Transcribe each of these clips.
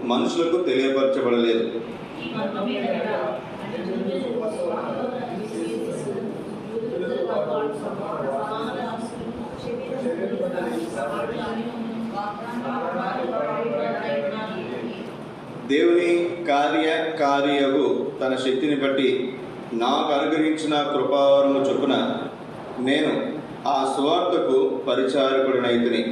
మనుషులకు తెలియపరచబడలేదు. దేవుని కార్యకార్యవు తన శక్తిని బట్టి నాకు అనుగ్రహించిన కృపావరము చొప్పున నేను ఆ సువార్తకు పరిచారకుడినైతిని.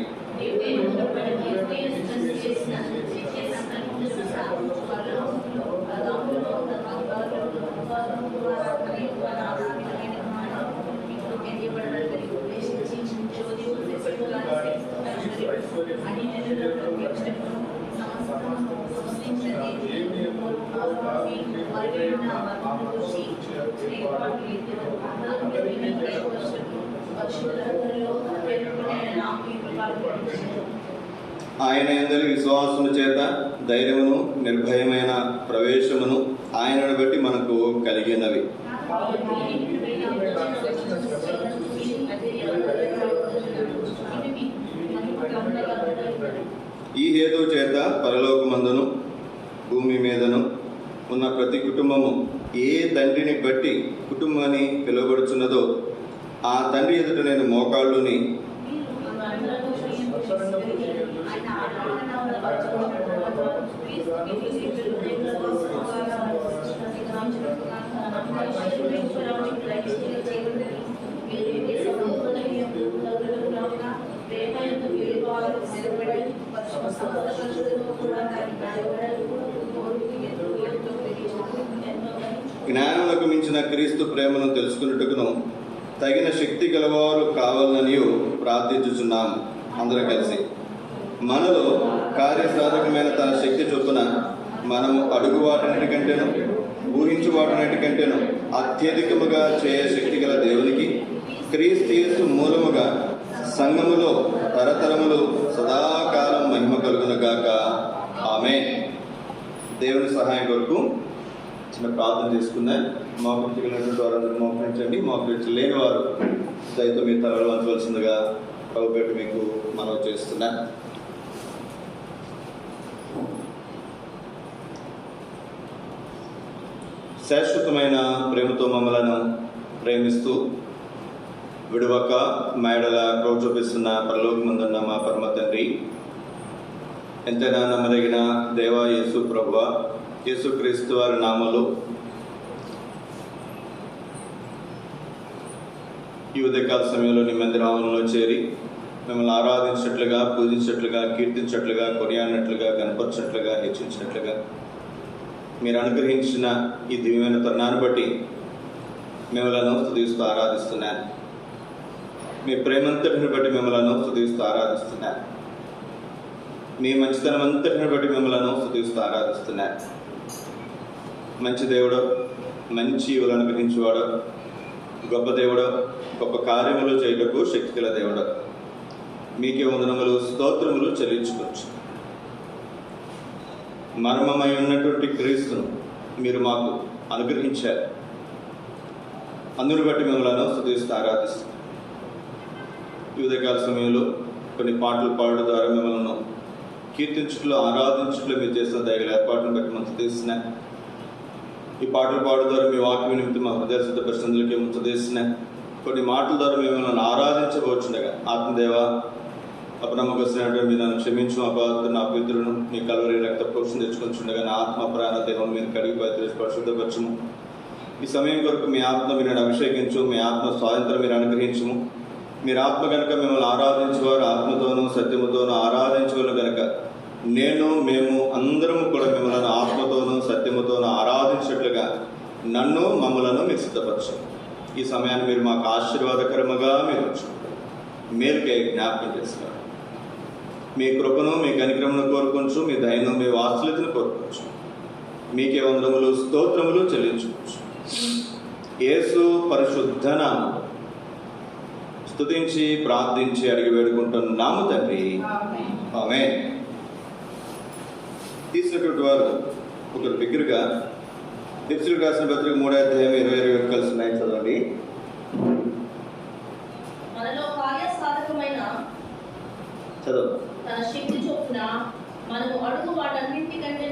ఆయన యందలి విశ్వాసము చేత ధైర్యమును నిర్భయమైన ప్రవేశమును ఆయనను బట్టి మనకు కలిగినవి. ఈ హేతువు చేత పరలోకమందును భూమి మీదను ఉన్న ప్రతి కుటుంబము ఏ తండ్రిని బట్టి కుటుంబాన్ని పిలువబడుచున్నదో ఆ తండ్రి ఎదుట నేను మోకాళ్ళుని జ్ఞానములకు మించిన క్రీస్తు ప్రేమను తెలుసుకున్నట్టుకును తగిన శక్తి గలవారు కావాలని ప్రార్థించుచున్నాము. అందరం కలిసి మనలో కార్యసాధకమైన తన శక్తి చొప్పున మనము అడుగు వాటినటికంటేను ఊహించు వాటినటికంటేను అత్యధికముగా చేయ శక్తి గల దేవునికి క్రీస్తు యేసు మూలముగా సంఘములో తరతరములు సదాకాలం మహిమ కలుగునుగాక. ఆమేన్. దేవుని సహాయం కొరకు చిన్న ప్రార్థన చేసుకున్నాను. మోకరించగలిగినటువంటి వారందరూ మోకరించండి. మోకరించలేని వారు దయతో మీ తలలు వంచవలసిందిగా ప్రభు పెట్టి మీకు మనవి చేస్తున్నాను. శాశ్వతమైన ప్రేమతో మమ్మలను ప్రేమిస్తూ విడువక మేడల క్రౌ చూపిస్తున్న పరలోకమందున్న మా పరమ తండ్రి, ఎంతైనా నమ్మదగిన దేవా యేసు ప్రభువ, యేసుక్రీస్తు వారి నామములో ఈ ఉదయకాల సమయంలో నీ మందిరంలో చేరి మిమ్మల్ని ఆరాధించినట్లుగా, పూజించినట్లుగా, కీర్తించినట్లుగా, కొనియాడినట్లుగా, కనపరిచినట్లుగా, హెచ్చించినట్లుగా మీరు అనుగ్రహించిన ఈ దివ్యమైన తరుణాన్ని బట్టి మిమ్మల్ని స్తుతిస్తూ ఆరాధిస్తున్నాను. మీ ప్రేమంతటిని బట్టి మిమ్మల్ని స్తుతిస్తూ ఆరాధిస్తున్నాను. మీ మంచితనం అంతటిని బట్టి మిమ్మల్ని స్తుతిస్తూ ఆరాధిస్తున్నాను. మంచి దేవుడు, మంచి ఇవులు అనుగ్రహించేవాడు, గొప్ప దేవుడు, గొప్ప కార్యములు చేయుటకు శక్తిగల దేవుడు, మీకే వందనములు స్తోత్రములు చెల్లించుకోవచ్చు. మర్మమై ఉన్నటువంటి క్రీస్తును మీరు మాకు అనుగ్రహించారు. అందుని బట్టి మిమ్మల్ని స్తుతిస్తూ ఆరాధిస్తాం. ఈ ఉదయకాల సమయంలో కొన్ని పాటలు పాడడం ద్వారా మిమ్మల్ని కీర్తించుట్లో, ఆరాధించుట్లో మీరు చేసిన దయగల ఏర్పాటును బట్టి మనం స్తుతిస్తున్నాం. ఈ పాటలు పాడడం ద్వారా మీ వాక్య నిమిత్తం మా హృదయ పరిస్థితులకి స్తుతిస్తున్నాం. కొన్ని మాటల ద్వారా మిమ్మల్ని ఆరాధించవచ్చుండగా ఆత్మదేవ అపనమ్మకస్తున్నటువంటి మీరు నన్ను క్షమించు, అపవాదుడు నా పితృను నీ కలువరి రక్త ప్రోక్షణ తెచ్చుకొచ్చుండగా నా ఆత్మ ప్రాణ దేహం మీరు కడిగి పరిశుద్ధపరచుము. ఈ సమయం కొరకు మీ ఆత్మ మీరు అభిషేకించు, మీ ఆత్మ స్వాతంత్రం మీరు అనుగ్రహించుము. మీరు ఆత్మ కనుక మిమ్మల్ని ఆరాధించేవారు ఆత్మతోనూ సత్యముతోనూ ఆరాధించగలను కనుక మేము అందరము కూడా మిమ్మల్ని ఆత్మతోనూ సత్యముతోనూ ఆరాధించినట్లుగా నన్ను మమ్మలను మీరు సిద్ధపరచు. ఈ సమయాన్ని మీరు మాకు ఆశీర్వాదకరముగా మీరు మేలుకే జ్ఞాపకం చేస్తారు. మీ కృపను, మీ కనికరమును కోరుకోవచ్చు, మీ దయను, మీ వాత్సల్యతను కోరుకోవచ్చు. మీకే వందనములు స్తోత్రములు చెల్లించుకోవచ్చు. యేసు పరిశుద్ధ నామములో స్తుతించి ప్రార్థించి అడిగి వేడుకుంటున్నాము తండ్రి, ఆమేన్. తీసినటువంటి వారు ఒకరు బిగ్గరగా ఎఫెసీయులకు రాసిన పత్రిక 3వ అధ్యాయం 20 కలిసి ఉన్నాయి, చదవండి. మనలో కార్యసాధకమైన తన శక్తి చొప్పున మనము అడుగు వాటన్నింటికంటే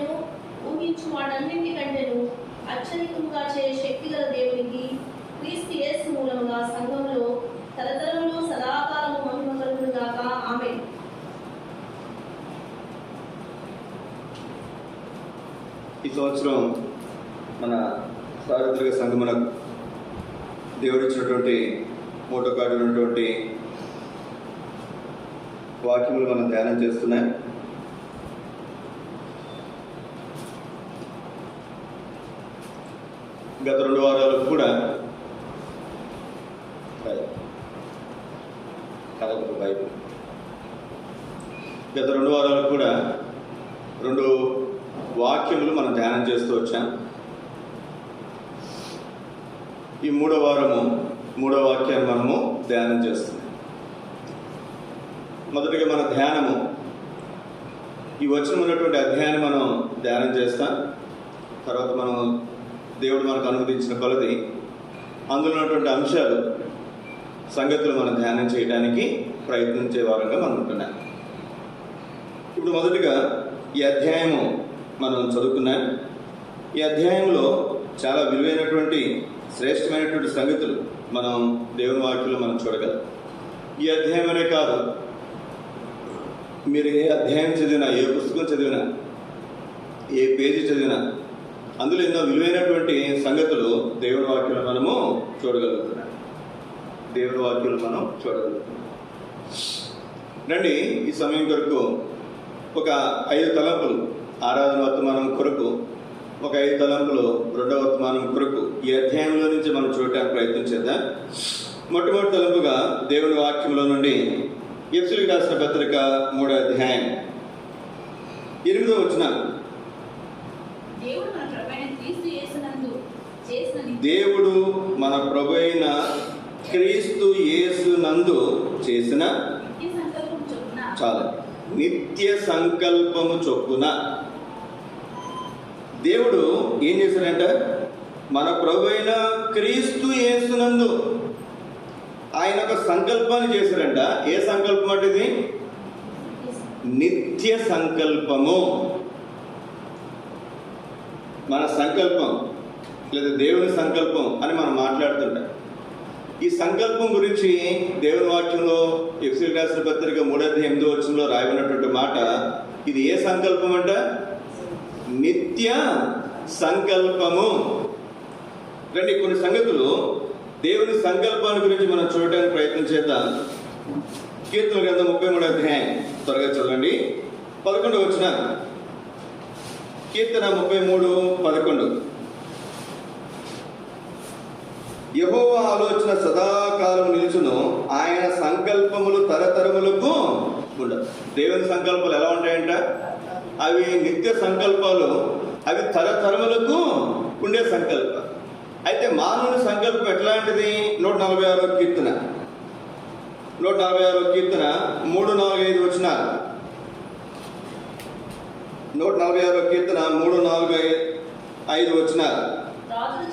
ఈ సంవత్సరం మన సార్వత్రిక సంఘమునకు దేవుడు ఇచ్చినటువంటి మూటో కార్డు ఉన్నటువంటి వాక్యములు మనం ధ్యానం చేస్తున్నాం. గత 2 వారాలు కూడా బైబిల్ గత 2 వారాలు కూడా 2 వాక్యములు మనం ధ్యానం చేస్తూ వచ్చాం. ఈ 3వ వారము 3వ వాక్యాన్ని మనము ధ్యానం చేస్తున్నాం. మొదటిగా మన ధ్యానము ఈ వచనం ఉన్నటువంటి అధ్యాయాన్ని మనం ధ్యానం చేస్తాం. తర్వాత మనం దేవుడు మనకు అనుమతించిన కొలది అందులో ఉన్నటువంటి అంశాలు సంగతులు మనం ధ్యానం చేయడానికి ప్రయత్నించే వారంగా మనం ఉంటున్నాం. ఇప్పుడు మొదటిగా ఈ అధ్యాయము మనం చదువుకున్నాం. ఈ అధ్యాయంలో చాలా విలువైనటువంటి శ్రేష్టమైనటువంటి సంగతులు మనం దేవుని వాక్యంలో మనం చూడగలం. ఈ అధ్యాయం అనే కాదు, మీరు ఏ అధ్యాయం చదివినా, ఏ పుస్తకం చదివినా, ఏ పేజీ చదివినా అందులో ఎన్నో విలువైనటువంటి సంగతులు దేవుని వాక్యంలో మనము చూడగలుగుతున్నాం. దేవుని వాక్యంలో మనం చూడగలుగుతున్నాం. రండి, ఈ సమయం కొరకు ఒక 5 తలంపులు ఆరాధన వర్తమానం కొరకు, ఒక 5 తలంపులు 2వ వర్తమానం కొరకు ఈ అధ్యాయంలో నుంచి మనం చూడటానికి ప్రయత్నం చేద్దాం. మొట్టమొదటి తలంపుగా దేవుని వాక్యంలో నుండి ఎఫెసీయులకు రాసిన పత్రిక 3వ అధ్యాయం 8వ వచనం. దేవుడు మన ప్రభువైన క్రీస్తు యేసునందు చేసిన చాలా నిత్య సంకల్పము చొప్పున దేవుడు ఏం చేశాడంట? మన ప్రభువైన క్రీస్తు యేసునందు ఆయన ఒక సంకల్పాన్ని చేశాడంట. ఏ సంకల్పం అంటే ఇది? నిత్య సంకల్పము. మన సంకల్పం లేదా దేవుని సంకల్పం అని మనం మాట్లాడుతుంటాం. ఈ సంకల్పం గురించి దేవుని వాక్యంలో ఎఫెసీయులకు రాసిన పత్రిక 3వ అధ్యాయం 8వ వచనంలో రాయబడినటువంటి మాట, ఇది ఏ సంకల్పం అంట? నిత్య సంకల్పము. రండి, కొన్ని సంగతులు దేవుని సంకల్పాన్ని గురించి మనం చూడడానికి ప్రయత్నం చేద్దాం. కీర్తన గ్రంథం 33వ అధ్యాయం త్వరగా చదవండి. 11వ వచనం. కీర్తన 33:11. యెహోవా ఆలోచన సదాకాలం నిలుచును, ఆయన సంకల్పములు తరతరములకు ఉండవు. దేవుని సంకల్పాలు ఎలా ఉంటాయంట? అవి నిత్య సంకల్పాలు, అవి తరతరములకు ఉండే సంకల్పాలు. అయితే మానవుని సంకల్పం ఎట్లాంటిది? 146వ కీర్తన 146వ కీర్తన 3, 4, 5 వచనాలు. 146వ కీర్తన 3, 4, 5 వచనాలు. రాజుల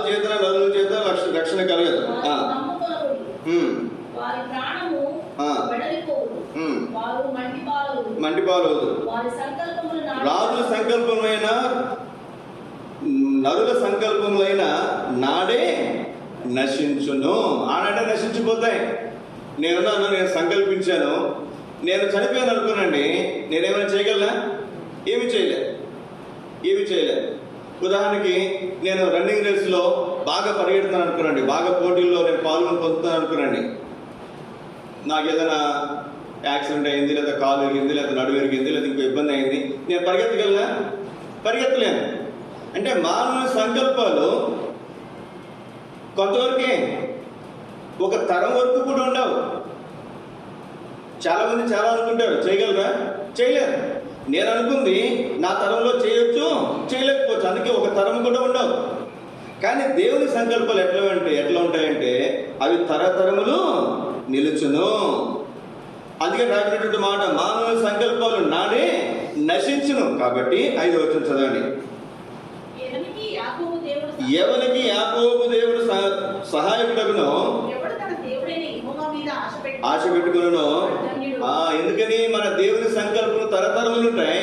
చేతన నరుల చేత రక్షణ కలగదు. మంటిపాలవదు. రాజుల సంకల్పమైన నరుల సంకల్పములైన నాడే నశించును. ఆనాడే నశించిపోతాయి. నేను సంకల్పించాను, నేను చనిపోయాను అనుకోనండి, నేనేమైనా చేయగలనా? ఏమి చేయలేదు. ఉదాహరణకి నేను రన్నింగ్ రేస్లో బాగా పరిగెడుతాను అనుకున్నాండి, బాగా పోటీల్లో నేను పాల్గొని పొందుతాను అనుకున్నాండి. నాకు ఏదైనా యాక్సిడెంట్ అయింది, లేదా కాలు ఎరిగింది, లేదా నడువు ఎరిగింది, లేదా ఇంకో ఇబ్బంది అయింది, నేను పరిగెత్తగలనా? పరిగెత్తలేను. అంటే మానవుని సంకల్పాలు కొంతవరకే, ఒక తరం వరకు కూడా ఉండవు. చాలామంది చాలా అనుకుంటారు చేయగలరా? చేయలేరు. నేను అనుకుంది నా తరంలో చేయొచ్చు, చేయలేకపోవచ్చు. అందుకే ఒక తరం కూడా ఉండవు. కానీ దేవుని సంకల్పాలు ఎట్లా ఉంటాయంటే అవి తరతరములు నిలుచును. అందుకే రాసినటువంటి మాట, మానవుని సంకల్పాలు నాడే నశించును. కాబట్టి 5వ వచనం చదవండి. ఎవరికి యాకోబు దేవుడు సహాయకుడగునో, ఆశ పెట్టుకును. ఎందుకని? మన దేవుని సంకల్పం తరతరములు ఉంటాయి.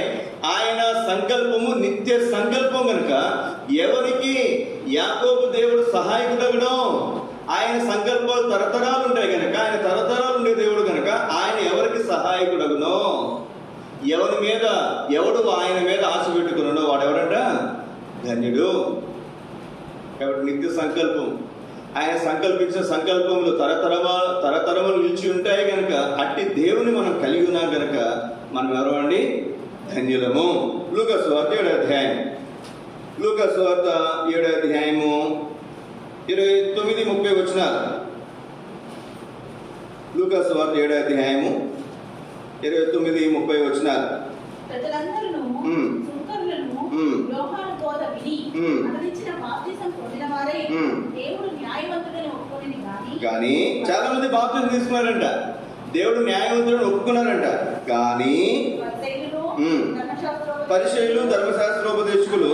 ఆయన సంకల్పము నిత్య సంకల్పం కనుక ఎవరికి యాకోబు దేవుడు సహాయకుడగునో, ఆయన సంకల్పాలు తరతరాలు ఉంటాయి కనుక, ఆయన తరతరాలు ఉండే దేవుడు కనుక ఆయన ఎవరికి సహాయకుడగునో, ఎవడు ఆయన మీద ఆశ పెట్టుకున్నాడో వాడెవడంట ధన్యుడు. కాబట్టి నిత్య సంకల్పం, ఆయన సంకల్పించిన సంకల్పములు తరతరములు నిలిచి ఉంటాయి కనుక అట్టి దేవుని మనం కలిగి ఉన్నాం కనుక మనం ఎవరండి ధన్యులము. లూకా సువార్త 7వ అధ్యాయం, లూకా సువార్త 7వ అధ్యాయము 29-30 వచనాలు. లూకా సువార్త 7వ అధ్యాయము 29-30 వచనాలు. ప్రజలందరూ సుంకరులను యోహాను బోధ విని అతనిచ్చిన బాప్తిసం పొందిన వారై దేవుడు న్యాయవంతుడని ఒప్పుకొనిని గాని చాలా మంది బాప్తిసం తీసుకున్నారంట, దేవుడు న్యాయవంతుడని ఒప్పుకున్నారంట. కానీ పరిసయ్యులు ధర్మశాస్త్రోపదేశకులు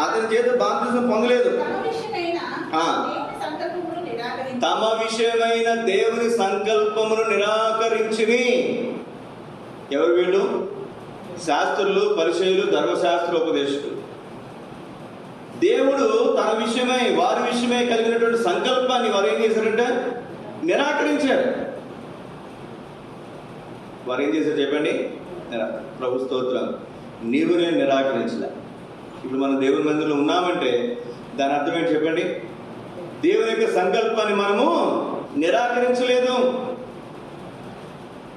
అతని చేత బాప్తిసం పొందలేదు. తమ విషయమైన దేవుని సంకల్పమును నిరాకరించిని. ఎవరు వీళ్ళు? శాస్త్రులు, పరిసయ్యులు, ధర్మశాస్త్రోపదేశకులు. దేవుడు తన విషయమై వారి విషయమై కలిగినటువంటి సంకల్పాన్ని వారు ఏం చేశారంటే నిరాకరించారు. వారు ఏం చేశారు చెప్పండి? ప్రభు స్తోత్రం. నీవు నేను నిరాకరించలే. ఇప్పుడు మనం దేవుని మందిరంలో ఉన్నామంటే దాని అర్థం ఏంటి చెప్పండి? దేవుని యొక్క సంకల్పాన్ని మనము నిరాకరించలేదు.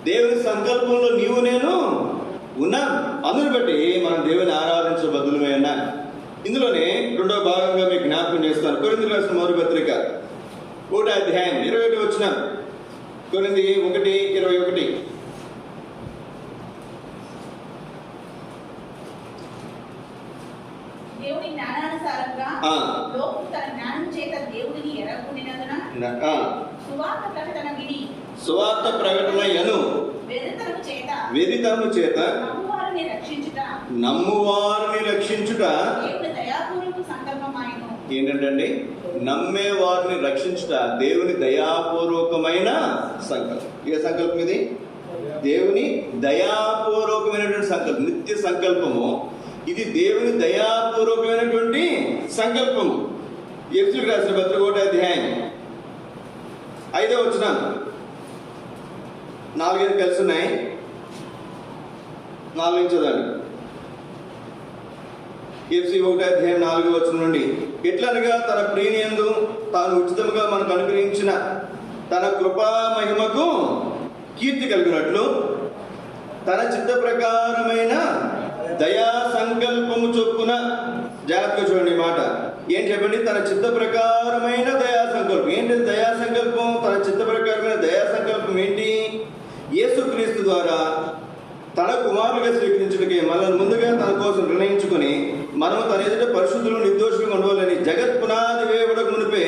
దేవుని సంకల్పంలో నీవు నేను ఉన్నాం. అందుని బట్టి మనం దేవుని ఆరాధించబద్దులమే ఉన్నాం. ఇందులోనే 2వ భాగంగా మీకు జ్ఞాపకం చేస్తాను. కొరింథీయులకు రాసిన మొదటి పత్రిక 1వ అధ్యాయం 21 వచనం. కొరింథీ 1:21. దేవుని జ్ఞానానుసారంగా లోకం తన జ్ఞానం చేత దేవుడిని ఎరగొనినందున సువార్త ప్రకటన యను వెరితనము చేత నమ్మువారిని రక్షించుట ఏంటంటే నమ్మే వారిని రక్షించుట దేవుని దయాపూర్వకమైన సంకల్పం. ఏ సంకల్పం ఇది? దేవుని దయాపూర్వకమైనటువంటి సంకల్పం, నిత్య సంకల్పము. ఇది దేవుని దయాపూర్వకమైనటువంటి సంకల్పము. ఎఫెసీయులకు రాసిన పత్రిక 1వ అధ్యాయం 5వ వచనం. 4 కలిసి ఉన్నాయి. 4 చదవండి. ఎఫెసీ 1వ అధ్యాయం 4వ వచనం నుండి. ఎట్లనగా తన ప్రియనియందు తాను ఉచితముగా మనకు అనుగ్రహించిన తన కృపా మహిమకు కీర్తి కలిగినట్లు తన చిత్త ప్రకారమైన దయా సంకల్పము చొప్పున, జాగ్రత్తగా చూడండి మాట ఏం చెప్పండి? తన చిత్త ప్రకారమైన దయా సంకల్పం. ఏంటి దయా సంకల్పం? తన చిత్త ప్రకారమైన దయా సంకల్పం ఏంటి? యేసుక్రీస్తు ద్వారా తన కుమారులుగా స్వీకరించుటకే మనల్ని ముందుగా తన కోసం నిర్ణయించుకుని మనము తన ఎదుట పరిశుద్ధులు నిర్దోషులుగా ఉండవాలని జగత్ పునాది వేయబడక మునిపే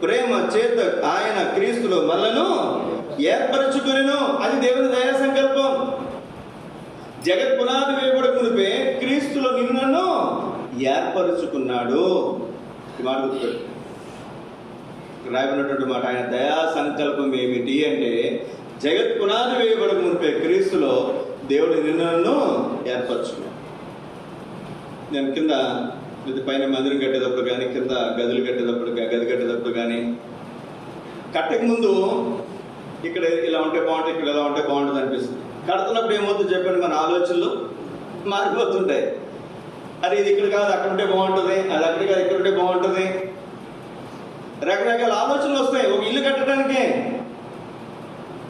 ప్రేమ చేత ఆయన క్రీస్తులో మనలను ఏర్పరచుకునేను. అది దేవుని దయా సంకల్పం. జగత్ పునాది వేయబడక మునిపే క్రీస్తులో నిన్ను ఏర్పరచుకున్నాడు. ఈ మాట గుర్తుపెట్టు. రాయబడినటువంటి మాట. ఆయన దయా సంకల్పం ఏమిటి అంటే జగత్ పునాది వేయబడక మునిపే క్రీస్తులో దేవుడు నిన్ను ఏర్పరచుకున్నాడు. నేను కింద పైన మందిరం కట్టేటప్పుడు కానీ, కింద గదులు కట్టేటప్పుడు, గది కట్టేటప్పుడు కానీ, కట్టక ముందు ఇక్కడ ఇలా ఉంటే బాగుంటుంది, ఇక్కడ ఇలా ఉంటే బాగుంటుంది అనిపిస్తుంది. కడుతున్నప్పుడు ఏమవుతుంది చెప్పండి? మన ఆలోచనలు మారిపోతుంటాయి. అది ఇది ఇక్కడ కాదు అక్కడ ఉంటే బాగుంటుంది, అది అక్కడ కాదు ఇక్కడ ఉంటే బాగుంటుంది. రకరకాల ఆలోచనలు వస్తాయి. ఒక ఇల్లు కట్టడానికే,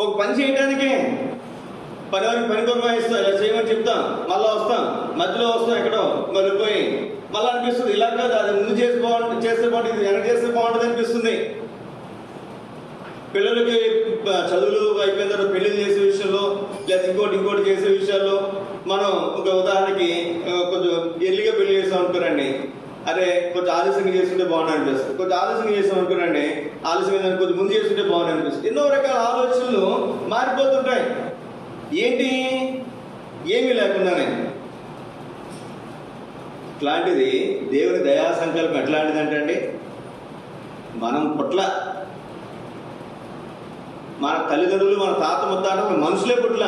ఒక పని చేయడానికే, పనివారికి పని పురమాయిస్తాం, ఇలా చేయమని చెప్తాం, మళ్ళీ వస్తాం, మధ్యలో వస్తాం, ఎక్కడో మళ్ళీపోయి మళ్ళీ అనిపిస్తుంది ఇలా కాదు, అది ముందు చేస్తే బాగుంటుంది, వెనక చేస్తే బాగుంటుంది అనిపిస్తుంది. పిల్లలకి చదువులు అయిపోయిన తర్వాత పెళ్లి చేసే విషయంలో, లేదా ఇంకోటి చేసే విషయాల్లో మనం ఒక ఉదాహరణకి కొంచెం ఎర్లీగా పెళ్లి చేస్తాం అనుకోరండి, అరే కొంచెం ఆలస్యంగా చేసుకుంటే బాగుంది అనిపిస్తుంది. కొంచెం ఆలస్యంగా చేస్తాం అనుకోరండి, ఆలస్యంగా కొంచెం ముందు చేసుకుంటే బాగుంది అనిపిస్తుంది. ఎన్నో రకాల ఆలోచనలు మారిపోతుంటాయి. ఏంటి? ఏమీ లేకుండానే. ఇట్లాంటిది దేవుని దయా సంకల్పం ఎట్లాంటిది అంటే మనం పుట్ల, మన తల్లిదండ్రులు, మన తాత ముత్తాతలు మనుషులే పుట్ల.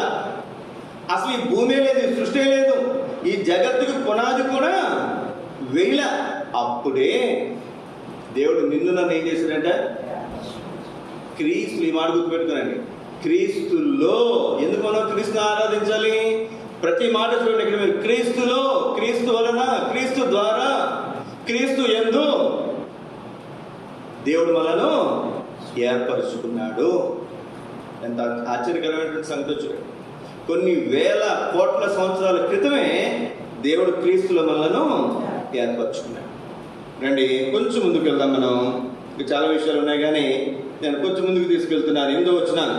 అసలు ఈ భూమే లేదు, ఈ సృష్టి లేదు, ఈ జగత్తుకి పునాది కూడా వేయల. అప్పుడే దేవుడు నిన్ను నన్ను ఏం చేశాడంటే క్రీస్తు, ఈ మాట గుర్తుపెట్టుకునండి, క్రీస్తులో. ఎందుకు మనం క్రీస్తుని ఆరాధించాలి? ప్రతి మాట చూడండి. ఇక్కడ మీరు క్రీస్తులో, క్రీస్తు వలన, క్రీస్తు ద్వారా, క్రీస్తు యందు దేవుడు మనను ఏర్పరుచుకున్నాడు. ఎంత ఆశ్చర్యకరమైనటువంటి సంగతి చూడండి. కొన్ని వేల కోట్ల సంవత్సరాల క్రితమే దేవుడు క్రీస్తులో మనలను ఏర్పరచుకున్నాడు. రండి కొంచెం ముందుకు వెళ్దాం. మనం చాలా విషయాలు ఉన్నాయి కానీ నేను కొంచెం ముందుకు తీసుకెళ్తున్నాను. 8వ వచనం.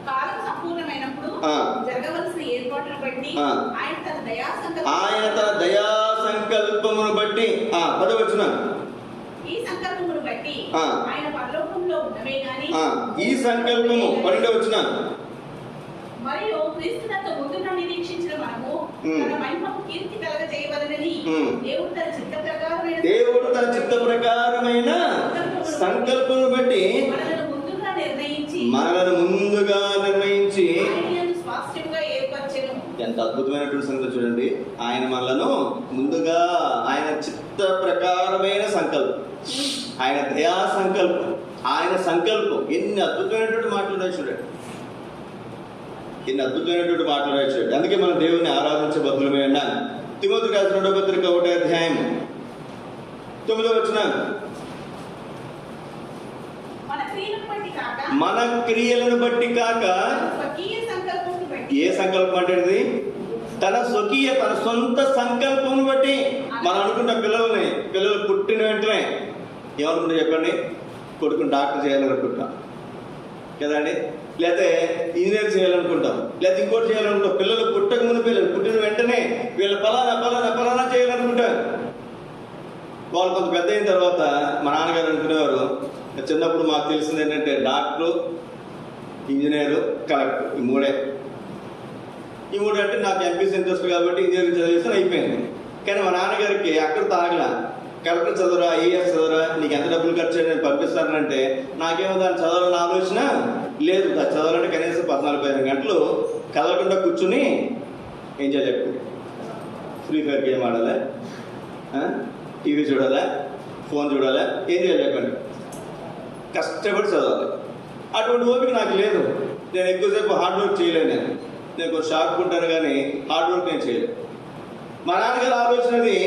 కాలం సంపూర్ణమైనప్పుడు జరగవలసిన ఏర్పాట్లను బట్టి ఆయన తన దయా సంకల్పమును బట్టి 10వ వచనం. ఈ సంకల్పమును బట్టి ఆయన పరలోకంలో ఉన్నవే గాని ఈ సంకల్పము 12వ వచనం. మరియు క్రీస్తునంత ముందుగా నిరీక్షించిన మనము తన మహిమకు కీర్తి కలగజేయవలెనని దేవుడు తన చిత్త ప్రకారమైన సంకల్పమును బట్టి మనలను ముందుగా నిర్ణయించి స్వాస్థ్యముగా ఏర్పరచెను. ఎంత అద్భుతమైనటువంటి సంగతి చూడండి. ఆయన మనలను ముందుగా, ఆయన చిత్త ప్రకారమైన సంకల్పం, ఆయన దయా సంకల్పం, ఆయన సంకల్పం. ఎన్ని అద్భుతమైనటువంటి మాటలు ఉన్నాయి చూడండి. ఎన్ని అద్భుతమైనటువంటి మాటలు ఉన్నాయి చూడండి. అందుకే మనం దేవుని ఆరాధించే బదులమే అన్నాను. తిమోతికి రాసిన 2వ పత్రిక 1వ అధ్యాయం 9వ వచనం. మన క్రియలను బట్టి కాక ఏ సంకల్పం అంటే తన స్వకీయ, తన సొంత సంకల్పం బట్టి. మనం అనుకున్న పిల్లలు పుట్టిన వెంటనే ఏమనుకుంటా చెప్పండి? కొడుకుని డాక్టర్ చేయాలనుకుంటాం కదండి, లేకపోతే ఇంజనీర్ చేయాలనుకుంటాం, లేకపోతే ఇంకోటి చేయాలనుకుంటాం. పిల్లలు పుట్టక ముందు, పిల్లలు పుట్టిన వెంటనే వీళ్ళు పలానా చేయాలనుకుంటారు. వాళ్ళు కొంత పెద్ద అయిన తర్వాత మా నాన్నగారు అనుకునేవారు, చిన్నప్పుడు మాకు తెలిసింది ఏంటంటే డాక్టరు, ఇంజనీరు, కలెక్టర్, ఈ మూడు అంటే నాకు ఎంపీసీ ఇంట్రెస్ట్ కాబట్టి ఇంజనీరింగ్ చదివేస్తే అయిపోయింది. కానీ మా నాన్నగారికి అక్కడ తాగలా, కలెక్టర్ చదవరా, ఐఏఎస్ చదవరా, నీకు ఎంత డబ్బులు ఖర్చు నేను పంపిస్తానంటే నాకేమో దాన్ని చదవాలని ఆలోచన లేదు. అది చదవాలంటే కనీసం 14-15 గంటలు కదలకుండా కూర్చుని ఏం చేయాలి చెప్పండి? ఫ్రీ ఫైర్ గేమ్ ఆడాలా, టీవీ చూడాలా, ఫోన్ చూడాలా, ఏం చేయాలి చెప్పండి? కష్టపడి చదవాలి. అటువంటి ఓపిక నాకు లేదు. నేను ఎక్కువసేపు హార్డ్ వర్క్ చేయలేను. నేను కొంచెం షార్ప్ ఉంటాను కానీ హార్డ్ వర్క్ నేను చేయలేను. మా నాన్నగారి ఆలోచన అది,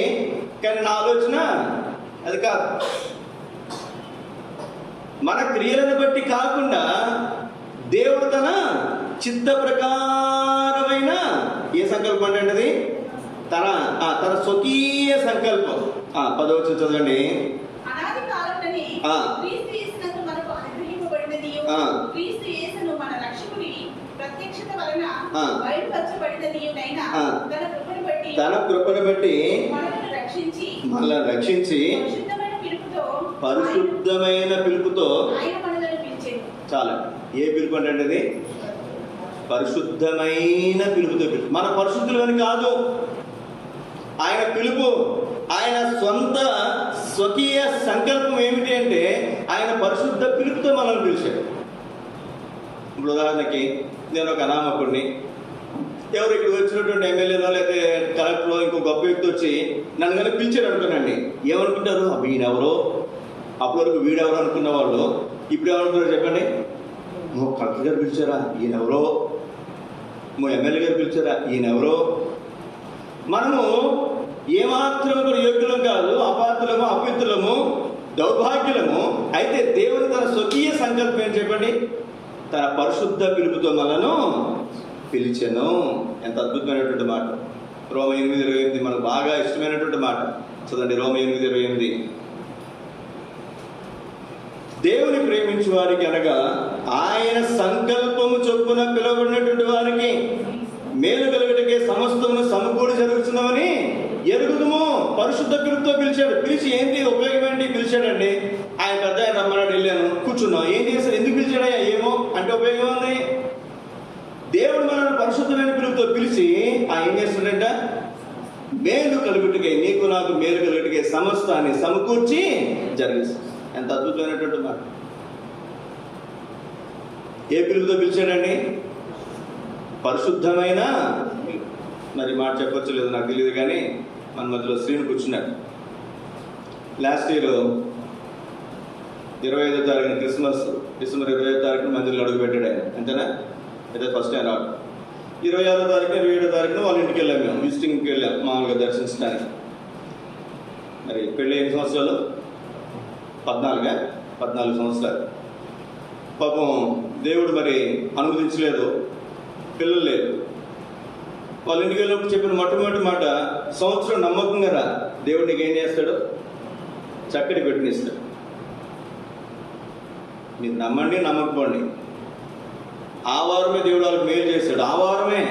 కానీ నా ఆలోచన అది కాదు. మన క్రియలను బట్టి కాకుండా దేవుడు తన చిత్త ప్రకారమైన ఏ సంకల్పం అంటే అది తన స్వకీయ సంకల్పం. 10వ వచనం చదవండి. తన కృపను బట్టి మనల్ని రక్షించి పరిశుద్ధమైన పిలుపుతో. చాలా ఏ పిలుపు అంటే అది? పరిశుద్ధమైన పిలుపుతో. మన పరిశుద్ధులు అని కాదు, ఆయన పిలుపు, ఆయన స్వకీయ సంకల్పం ఏమిటి అంటే ఆయన పరిశుద్ధ పిలుపుతో మనల్ని పిలిచాడు. ఇప్పుడు ఉదాహరణకి నేను ఒక అనామకుడిని, ఎవరు ఇక్కడ వచ్చినటువంటి ఎమ్మెల్యేనో లేకపోతే కలెక్టర్లో ఇంకో గొప్ప వ్యక్తి వచ్చి నన్ను కనుక పిలిచాడు అనుకున్నాండి, ఏమనుకుంటారు? ఈయనెవరో, అప్పటి వరకు వీడెవరో అనుకున్న వాళ్ళు ఇప్పుడు ఏమనుకుంటారు చెప్పండి? కలెక్టర్ గారు పిలిచారా, ఈయనెవరో? ఎమ్మెల్యే గారు పిలిచారా, ఈయనెవరో? మనము ఏమాత్రం కూడా యోగ్యులం కాదు, అపాత్రులము, అపిత్రులము, దౌర్భాగ్యులము. అయితే దేవుడు తన స్వకీయ సంకల్పం ఏం చెప్పండి? తన పరిశుద్ధ పిలుపుతో మనను పిలిచెను. ఎంత అద్భుతమైనటువంటి మాట. రోమ 8:28 మనకు బాగా ఇష్టమైనటువంటి మాట. చదండి రోమ 8:28. దేవుని ప్రేమించు వారికి అనగా ఆయన సంకల్పము చొప్పున పిలువబడినటువంటి వారికి మేలు కలుగుటకే సమస్తము సమకూడి జరుగుతున్నామని ఎరుగుదుము. పరిశుద్ధ పిలుపుతో పిలిచాడు. పిలిచి ఏంటి ఉపయోగం ఏంటి? పిలిచాడండి. ఆయన పెద్ద ఆయన రమ్మన్నాడు, వెళ్ళాను, కూర్చున్నాం. ఏం చేశాడు? ఎందుకు పిలిచాడయ్యా? ఏమో అంటే ఉపయోగం ఉంది. దేవుడు మనల్ని పరిశుద్ధమైన పిలుపుతో పిలిచి ఏం చేస్తాడంట? మేలు కలుగుటకే, నీకు నాకు మేలు కలుగుటకే సమస్తాన్ని సమకూర్చి జరిగిస్తాడు. ఎంత అద్భుతమైనటువంటి మాట. ఏ పిలుపుతో పిలిచాడండి? పరిశుద్ధమైన. మరి మాట చెప్పొచ్చు లేదు నాకు తెలియదు కానీ మన మధ్యలో శ్రీను కూర్చున్నాడు. లాస్ట్ ఇయర్ 25వ తారీఖున డిసెంబర్ 25వ తారీఖున మందిరంలో అడుగు పెట్టాడు ఆయన. అంతేనా? అయితే ఫస్ట్ టైం రావడం. 26వ తారీఖు 27వ తారీఖున వాళ్ళ ఇంటికి వెళ్ళాం, మేము విజిటింగ్కి వెళ్ళాం మామూలుగా దర్శించడానికి. మరి పెళ్ళి 8 సంవత్సరాలు, 14 సంవత్సరాలు. పాపం దేవుడు మరి అనుమతించలేదు, పిల్లలు లేదు. వాళ్ళ ఇంటికి వెళ్ళినప్పుడు చెప్పిన మొట్టమొదటి మాట, సంవత్సరం నమ్మకంగా రా, దేవుడు నీకు ఏం చేస్తాడు, చక్కటి పెట్టినిస్తాడు. మీరు నమ్మండి నమ్మకపోండి, ఆ వారమే దేవుడు వాళ్ళకి మేలు చేశాడు. ఆ వారమే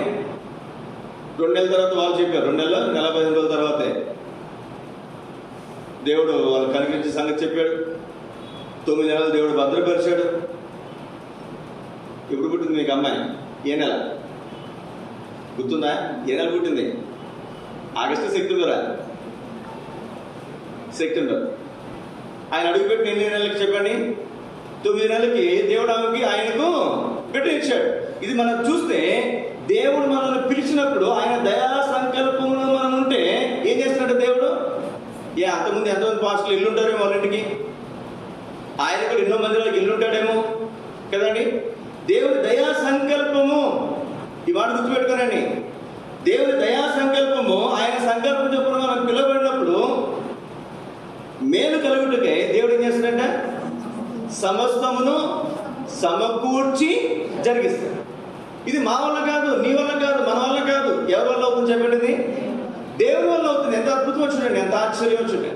2 నెలల తర్వాత వాళ్ళు చెప్పారు, 2 నెలల 15 రోజుల తర్వాతే దేవుడు వాళ్ళు కనిపించే సంగతి చెప్పాడు. 9 నెలలు దేవుడు భద్రపరిచాడు. ఎప్పుడు పుట్టింది మీకు అమ్మాయి? ఏ నెల గుర్తుందా? ఏ నెల పుట్టింది? August, September. ఆయన అడుగుపెట్టిన ఎన్ని నెలలకి చెప్పండి? 9 నెలలకి దేవుడు ఆమెకి ఆయనకు పెట్టించాడు. ఇది మనం చూస్తే దేవుడు మనల్ని పిలిచినప్పుడు ఆయన దయా సంకల్పంలో మనం ఉంటే ఏం చేస్తున్నాడు దేవుడు? అంతకుముందు ఎంతమంది పాస్టర్లు ఇల్లు ఉంటారేమో వాళ్ళ ఇంటికి, ఆయన కూడా ఎన్నో మందిలోకి ఇల్లు ఉంటాడేమో కదండి. దేవుడి దయా సంకల్పము, ఈ మాట గుర్తుపెట్టుకోనండి. దేవుడి దయా సంకల్పము, ఆయన సంకల్పం చొప్పున మనం పిలువబడినప్పుడు మేలు కలుగుటకే దేవుడు ఏం చేస్తాడంట? సమస్తమును సమకూర్చి జరిగిస్తాడు. ఇది మా వల్ల కాదు, నీ వల్ల కాదు, మన వల్ల కాదు. ఎవరి వల్ల అవుతుంది చెప్పండి? దేవుని వల్ల అవుతుంది. ఎంత అద్భుతం చూడండి, ఎంత ఆశ్చర్యం చూడండి.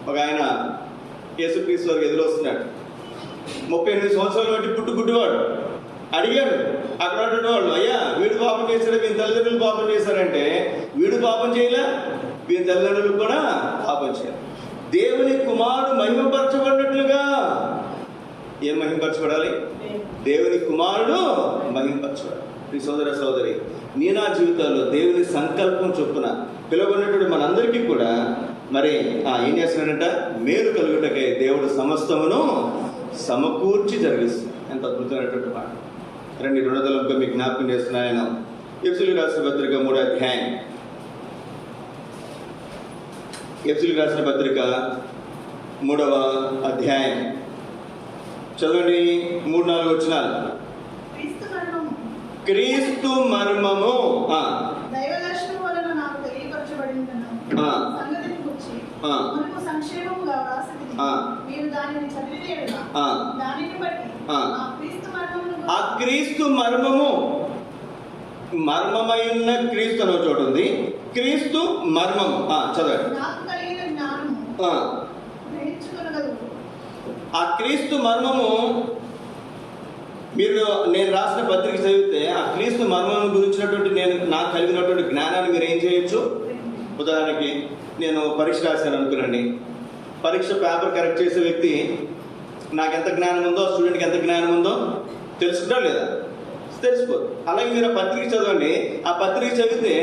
ఒక ఆయన యేసుక్రీస్తు వారికి ఎదురొస్తున్నాడు. 38 సంవత్సరాలు బట్టి పుట్టుగుడ్డివాడు. అడిగాడు అక్కడ వాళ్ళు, అయ్యా వీడు పాపం చేశాడు, వీని తల్లిదండ్రులు పాపం చేశారంటే, వీడు పాపం చేయలే, వీని తల్లిదండ్రులు కూడా పాపం చేయాలి. దేవుని కుమారుడు మహిమపరచబడినట్లుగా, ఏం మహిమపరచబడాలి? దేవుని కుమారుడు మహిమపరచబడాలి. ఈ సోదర సోదరి, నీ నా జీవితాల్లో దేవుని సంకల్పం చొప్పున పిలువబడినటువంటి మనందరికీ కూడా మరి ఏం చేస్తున్నాడంట? మేలు కలుగుటకై దేవుడు సమస్తమును సమకూర్చి జరిగిస్తుంది. ఎంత అద్భుతమైనటువంటి మాట. రండి, 2వ తలంపుగా మీకు జ్ఞాపకం చేస్తున్నా. ఆయన ఎఫెసీయులకు రాసిన పత్రిక 3వ అధ్యాయం, ఎఫెసీయులకు రాసిన పత్రిక 3వ అధ్యాయం చదవండి. 3-4 వచనాలు. క్రీస్తు మర్మము ఆ క్రీస్తు మర్మము, మర్మమై ఉన్న క్రీస్తు అనే చోటు ఉంది. క్రీస్తు మర్మము చదవండి. ఆ క్రీస్తు మర్మము మీరు, నేను రాసిన పత్రిక చదివితే ఆ క్రీస్తు మర్మం గురించినటువంటి నాకు కలిగినటువంటి జ్ఞానాన్ని మీరు ఏం చేయొచ్చు? ఉదాహరణకి నేను పరీక్ష రాశాను అనుకునండి. పరీక్ష పేపర్ కరెక్ట్ చేసే వ్యక్తి నాకెంత జ్ఞానం ఉందో, స్టూడెంట్కి ఎంత జ్ఞానం ఉందో తెలుసుకుంటా లేదా? తెలిసిపోదు. అలాగే మీరు ఆ పత్రిక చదవండి. ఆ పత్రిక చదివితే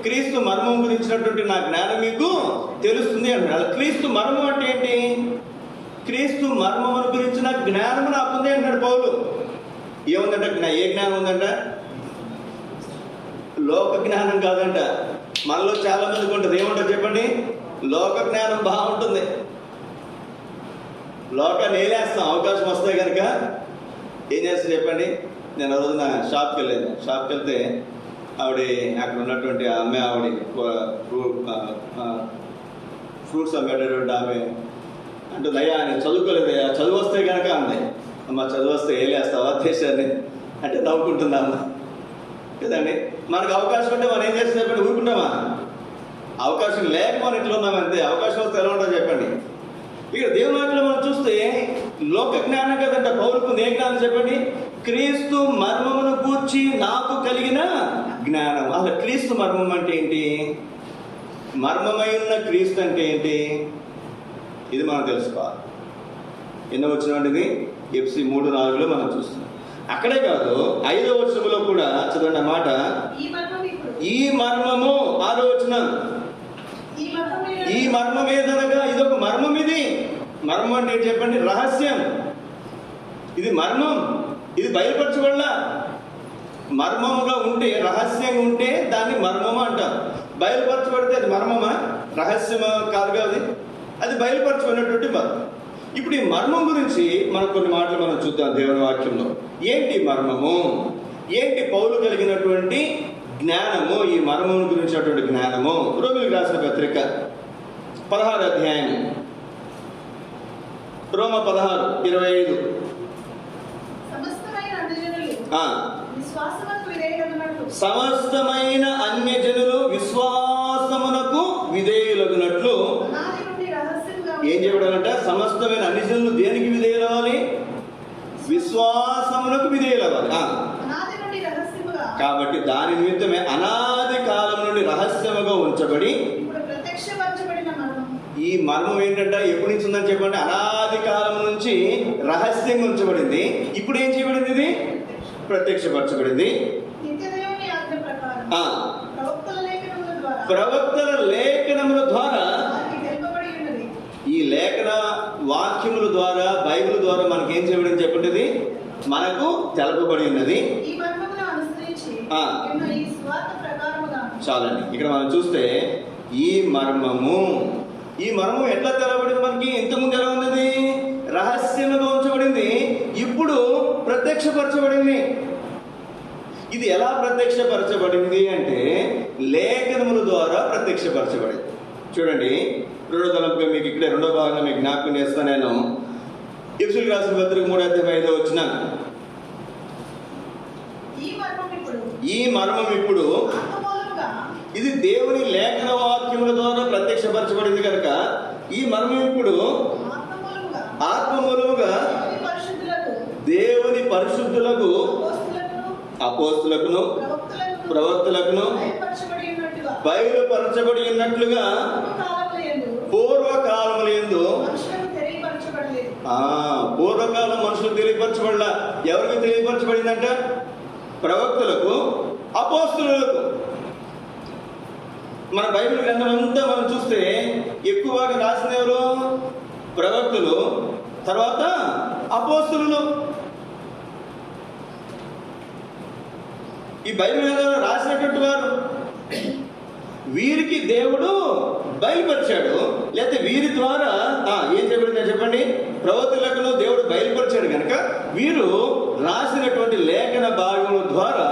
క్రీస్తు మర్మం గురించినటువంటి నా జ్ఞానం మీకు తెలుస్తుంది అంటారు. క్రీస్తు మర్మం అంటే ఏంటి? క్రీస్తు మర్మం గురించిన జ్ఞానం నాకు ఉంది అంటాడు పౌలు. ఏముందంట? ఏ జ్ఞానం ఉందంట? లోక జ్ఞానం కాదంట. మనలో చాలా మందికి ఉంటుంది. ఏముంటుంది చెప్పండి? లోక జ్ఞానం బాగుంటుంది. లోకాన్ని ఏలేస్తాం, అవకాశం వస్తే కనుక ఏం చేస్తాం చెప్పండి? నేను రోజున షాప్కి వెళ్ళాను. షాప్కి వెళ్తే ఆవిడ, అక్కడ ఉన్నటువంటి అమ్మాయి, ఆవిడ ఫ్రూట్స్ అమ్మేటటువంటి ఆమె అంటుంది, అయ్యా నేను చదువుకోలేదయ్యా, చదువు వస్తే కనుక అంది. అమ్మ చదువు వస్తే ఏలేస్తావా దేశాన్ని అంటే నవ్వుకుంటుందమ్మ కదండి. మనకు అవకాశం ఉంటే మనం ఏం చేస్తాం చెప్పండి? ఊరుకుంటామా? అవకాశం లేక మనం ఇట్లా ఉన్నామంతే. అవకాశం వస్తే ఎలా ఉంటుందో చెప్పండి. ఇక దేవుని వాక్యంలో మనం చూస్తే లోక జ్ఞానం కదంట పౌరుకు. ఏ జ్ఞానం చెప్పండి? క్రీస్తు మర్మమును గూర్చి నాకు కలిగిన జ్ఞానం. అసలు క్రీస్తు మర్మం అంటే ఏంటి? మర్మమై ఉన్న క్రీస్తు అంటే ఏంటి? ఇది మనం తెలుసుకోవాలి. ఎన్నో వచ్చినటువంటిది ఎఫ్సి 3:4 మనం చూస్తున్నాం. అక్కడే కాదు, 5వ వచనంలో కూడా చదవండి అన్నమాట. ఈ మర్మము, 6వ వచనం, ఈ మర్మం ఏదనగా ఇదొక మర్మం. ఇది మర్మం అంటే ఏంటి చెప్పండి? రహస్యం. ఇది మర్మం, ఇది బయలుపరచబడలా. మర్మముగా ఉంటే, రహస్యంగా ఉంటే దాన్ని మర్మము అంటారు. బయలుపరచబడితే అది మర్మమా? రహస్యమా? కాదు కాదు, అది బయలుపరచబడినటువంటి మర్మం. ఇప్పుడు ఈ మర్మం గురించి మనం కొన్ని మాటలు మనం చూద్దాం దేవుని వాక్యంలో. ఏంటి మర్మము? ఏంటి పౌలు కలిగినటువంటి జ్ఞానము, ఈ మర్మము గురించినటువంటి జ్ఞానము? రోమీయులకు రాసిన పత్రిక 16వ అధ్యాయం, రోమ 16:25. సమస్తమైన అన్యజనులు విశ్వాసమునకు విధేయులగునట్లు ఏం చేయబడాలంట? సమస్తమైన అన్యజనులు దేనికి విధేయులవ్వాలి? విశ్వాసమునకు విధేయులవ్వాలి. కాబట్టి దాని నిమిత్తమే అనాది కాలం నుండి రహస్యముగా ఉంచబడి, ఈ మర్మం ఏంటంటే ఎప్పటి నుంచి ఉందని చెప్పండి? అనాది కాలం నుంచి రహస్యంగా ఉంచబడింది. ఇప్పుడు ఏం చేయబడింది? ఇది ప్రత్యక్షపరచబడింది. ప్రవక్తల లేఖనముల ద్వారా, ఈ లేఖన వాక్యముల ద్వారా, బైబిల్ ద్వారా మనకి ఏం చేయబడింది చెప్పండి? మనకు తెలపబడి ఉన్నది. చాలండి. ఇక్కడ మనం చూస్తే ఈ మర్మం ఎట్లా తెలవబడింది మనకి? ఇంతకుముందు ఎలా ఉన్నది? రహస్యంగా ఉంచబడింది. ఇప్పుడు ప్రత్యక్షపరచబడింది. ఇది ఎలా ప్రత్యక్షపరచబడింది అంటే లేఖనముల ద్వారా ప్రత్యక్షపరచబడింది. చూడండి, 2వ తలంపుగా మీకు ఇక్కడే 2వ భాగంగా మీకు జ్ఞాపకం చేస్తాను. నేను ఎఫెసీయులకు రాసిన పత్రిక 3:5 వచ్చినాను. ఈ మర్మం ఇప్పుడు ఇది దేవుని లేఖన వాక్యముల ద్వారా ప్రత్యక్షపరచబడింది కనుక ఈ మర్మం ఇప్పుడు ఆత్మమూలముగా దేవుని పరిశుద్ధులకు, అపోస్తులకును, ప్రవక్తలకును బయలుపరచబడి ఉన్నట్లుగా పూర్వకాలములందు, పూర్వకాలం మనుషులకు తెలియపరచబడలా. ఎవరికి తెలియపరచబడిందంట? ప్రవక్తలకు, అపోస్తులకు. మన బైబిల్ గ్రంథం అంతా మనం చూస్తే ఎక్కువగా రాసిన ఎవరు? ప్రవక్తలు, తర్వాత అపోస్తులు. ఈ బైబిల్ గ్రంథంలో రాసినటువంటి వారు, వీరికి దేవుడు బయలుపరిచాడు. లేకపోతే వీరి ద్వారా ఏం చేయబడిందో చెప్పండి? ప్రవక్తలకు దేవుడు బయలుపరిచాడు కనుక వీరు రాసినటువంటి లేఖన భాగముల ద్వారా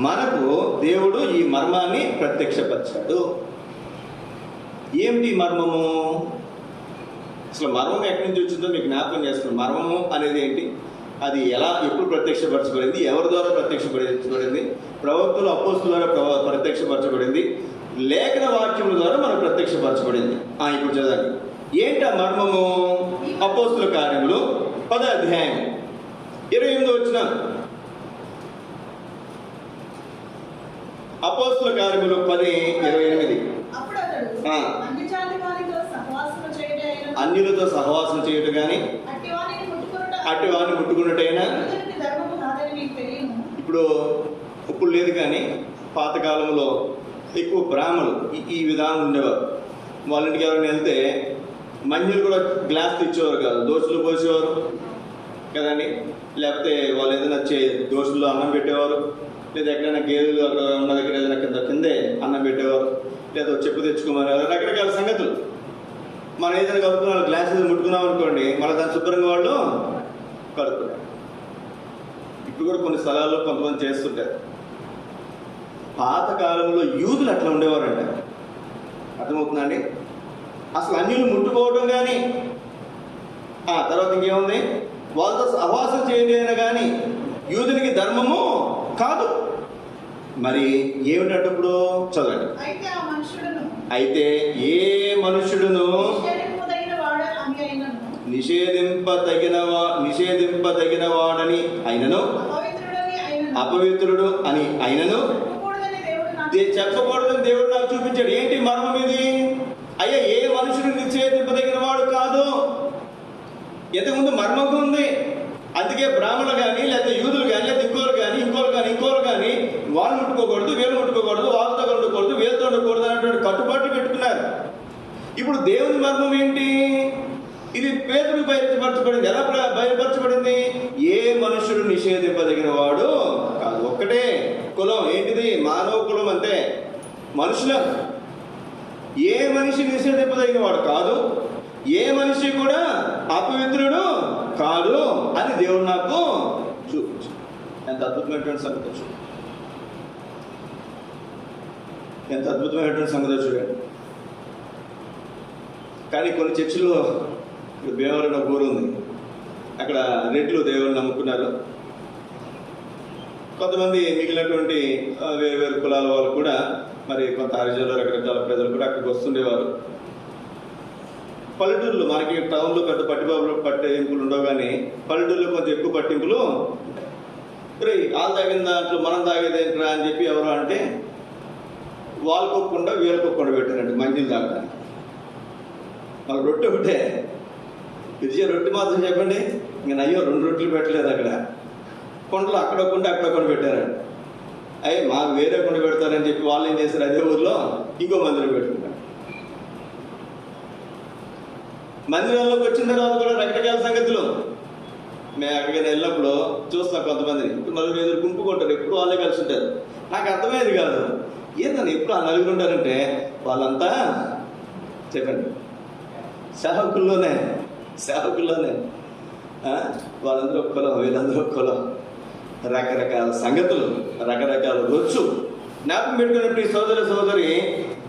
మనకు దేవుడు ఈ మర్మాన్ని ప్రత్యక్షపరిచాడు. ఏమిటి మర్మము? అసలు మర్మం ఎక్కడి నుంచి వచ్చిందో మీకు జ్ఞాపకం చేస్తున్నాను. మర్మము అనేది ఏంటి? అది ఎలా, ఎప్పుడు ప్రత్యక్షపరచబడింది? ఎవరి ద్వారా ప్రత్యక్షపరచబడింది? ప్రవక్తలు, అపోస్తుల ద్వారా ప్రత్యక్షపరచబడింది. లేఖన వాక్యముల ద్వారా మనకు ప్రత్యక్షపరచబడింది. ఇప్పుడు చదవండి. ఏంటి ఆ మర్మము? అపోస్తుల కార్యములు 10వ అధ్యాయం 28 వచనం. అపోస్తుల కార్యములు 10:28. అన్యులతో సహవాసం చేయటం కానీ, అట్టి వారిని ముట్టుకున్నట్టయినా. ఇప్పుడు లేదు కానీ పాతకాలంలో ఎక్కువ బ్రాహ్మణులు ఈ విధానం ఉండేవారు. వాళ్ళ ఇంటికి ఎవరైనా వెళ్తే మంజులు కూడా గ్లాస్ తెచ్చేవారు కాదు, దోశలు పోసేవారు కదండి. లేకపోతే వాళ్ళు ఏదైనా దోశల్లో అన్నం పెట్టేవారు, లేదా ఎక్కడైనా గేదెలు అక్కడ ఉన్న దగ్గర ఏదైనా కిందే అన్నం పెట్టేవారు, లేదా చెప్పు తెచ్చుకోమని, రకరకాల సంగతులు. మనం ఏదైనా కలుపుకున్న గ్లాస్ ముట్టుకున్నాం అనుకోండి, మళ్ళీ దాన్ని శుభ్రంగా వాళ్ళు కడుపుతారు. ఇప్పుడు కూడా కొన్ని స్థలాల్లో కొంతమంది చేస్తుంటారు. పాతకాలంలో యూదులు అట్లా ఉండేవారంట. అర్థమవుతుందా అండి? అసలు అన్యులు ముట్టుకోవడం కానీ, తర్వాత ఇంకేముంది? వాళ్ళతో సహవాసం చేయలేన కానీ యూదునికి ధర్మము కాదు. మరి ఏమిటంటే ఇప్పుడు చదవండి. అయితే ఏ మనుషుడును నిషేధింపదగిన వాడని అయినను, అపవిత్రుడు అని అయినను చెప్పకూడదని దేవుడు నాకు చూపించాడు. ఏంటి మర్మం ఇది? అయ్యా, ఏ మనుషుడు నిషేధింపదగిన వాడు కాదు. ఇంతకుముందు మర్మం ఉంది. అందుకే బ్రాహ్మణులు కానీ, లేకపోతే యూదులు కానీ, లేదా ఇంకోరు కానీ వాళ్ళు ముట్టుకోకూడదు, వీళ్ళు ముట్టుకోకూడదు, వాళ్ళతో ఉండకూడదు, వీళ్ళతో ఉండకూడదు అనేటువంటి కట్టుబాట్లు పెట్టుకున్నారు. ఇప్పుడు దేవుని మర్మం ఏంటి? ఇది పేతురుకు బయలుపరచబడింది. ఎలా బయలుపరచబడింది? ఏ మనుషుడు నిషేధింపదగిన వాడు కాదు. ఒక్కటే కులం. ఏంటిది? మానవ కులం. అంతే, మనుషుల. ఏ మనిషి నిషేధింపదగిన వాడు కాదు, ఏ మనిషి కూడా అపవిత్రుడు కాదు అని దేవుడు నాకు చూపించు. ఎంత అద్భుతమైనటువంటి సంగతి చూడండి, ఎంత అద్భుతమైనటువంటి సంగతి చూడండి. కానీ కొన్ని చర్చిలో, భీమవరం ఒక ఊరు ఉంది, అక్కడ రెడ్లు దేవుని నమ్ముకున్నారు. కొంతమంది మిగిలినటువంటి వేరు వేరు కులాల వాళ్ళు కూడా, మరి కొంత హరిజనులు, రకరకాల ప్రజలు కూడా అక్కడికి వస్తుండేవారు. పల్లెటూరులో మనకి టౌన్లో పెద్ద పట్టింపులు ఉండవు, కానీ పల్లెటూరులో కొంచెం ఎక్కువ పట్టింపులు. రే వాళ్ళు తాగిన దాంట్లో మనం తాగేదేంట్రా అని చెప్పి ఎవరు అంటే వాళ్ళకొక్కకుండా వీళ్ళకొక్కకుండా పెట్టారండి మంచిలు తాగడానికి. వాళ్ళకి రొట్టె ఒకటే, విజయ రొట్టె మాత్రం చెప్పండి, ఇంకా అయ్యో 2 రొట్టెలు పెట్టలేదు అక్కడ. కొండలు అక్కడొక్కుండా అక్కడొక్కడ పెట్టారండి. అయ్యి మాకు వేరే కొండ పెడతారని చెప్పి వాళ్ళు ఏం చేస్తారు, అదే ఊర్లో ఇంకో మందిరం పెట్టుకుంటారు. మందిరంలోకి వచ్చిన తర్వాత కూడా రకరకాల సంగతులు. మేము అక్కడికి వెళ్ళినప్పుడు చూస్తాం, కొంతమందిని నలుగురు ఎదురు గుంపు కొంటారు, ఎప్పుడు వాళ్ళే కలిసి ఉంటారు. నాకు అర్థమయ్యేది కాదు, ఏందని ఎప్పుడు ఆ నలుగురు ఉంటారంటే వాళ్ళంతా చెప్పండి సేవకుల్లోనే వాళ్ళందరూ ఒక కులం, వీళ్ళందరూ ఒక కులం, రకరకాల సంగతులు, రకరకాల రొచ్చు. జ్ఞాపకం పెట్టుకున్నప్పుడు ఈ సోదరి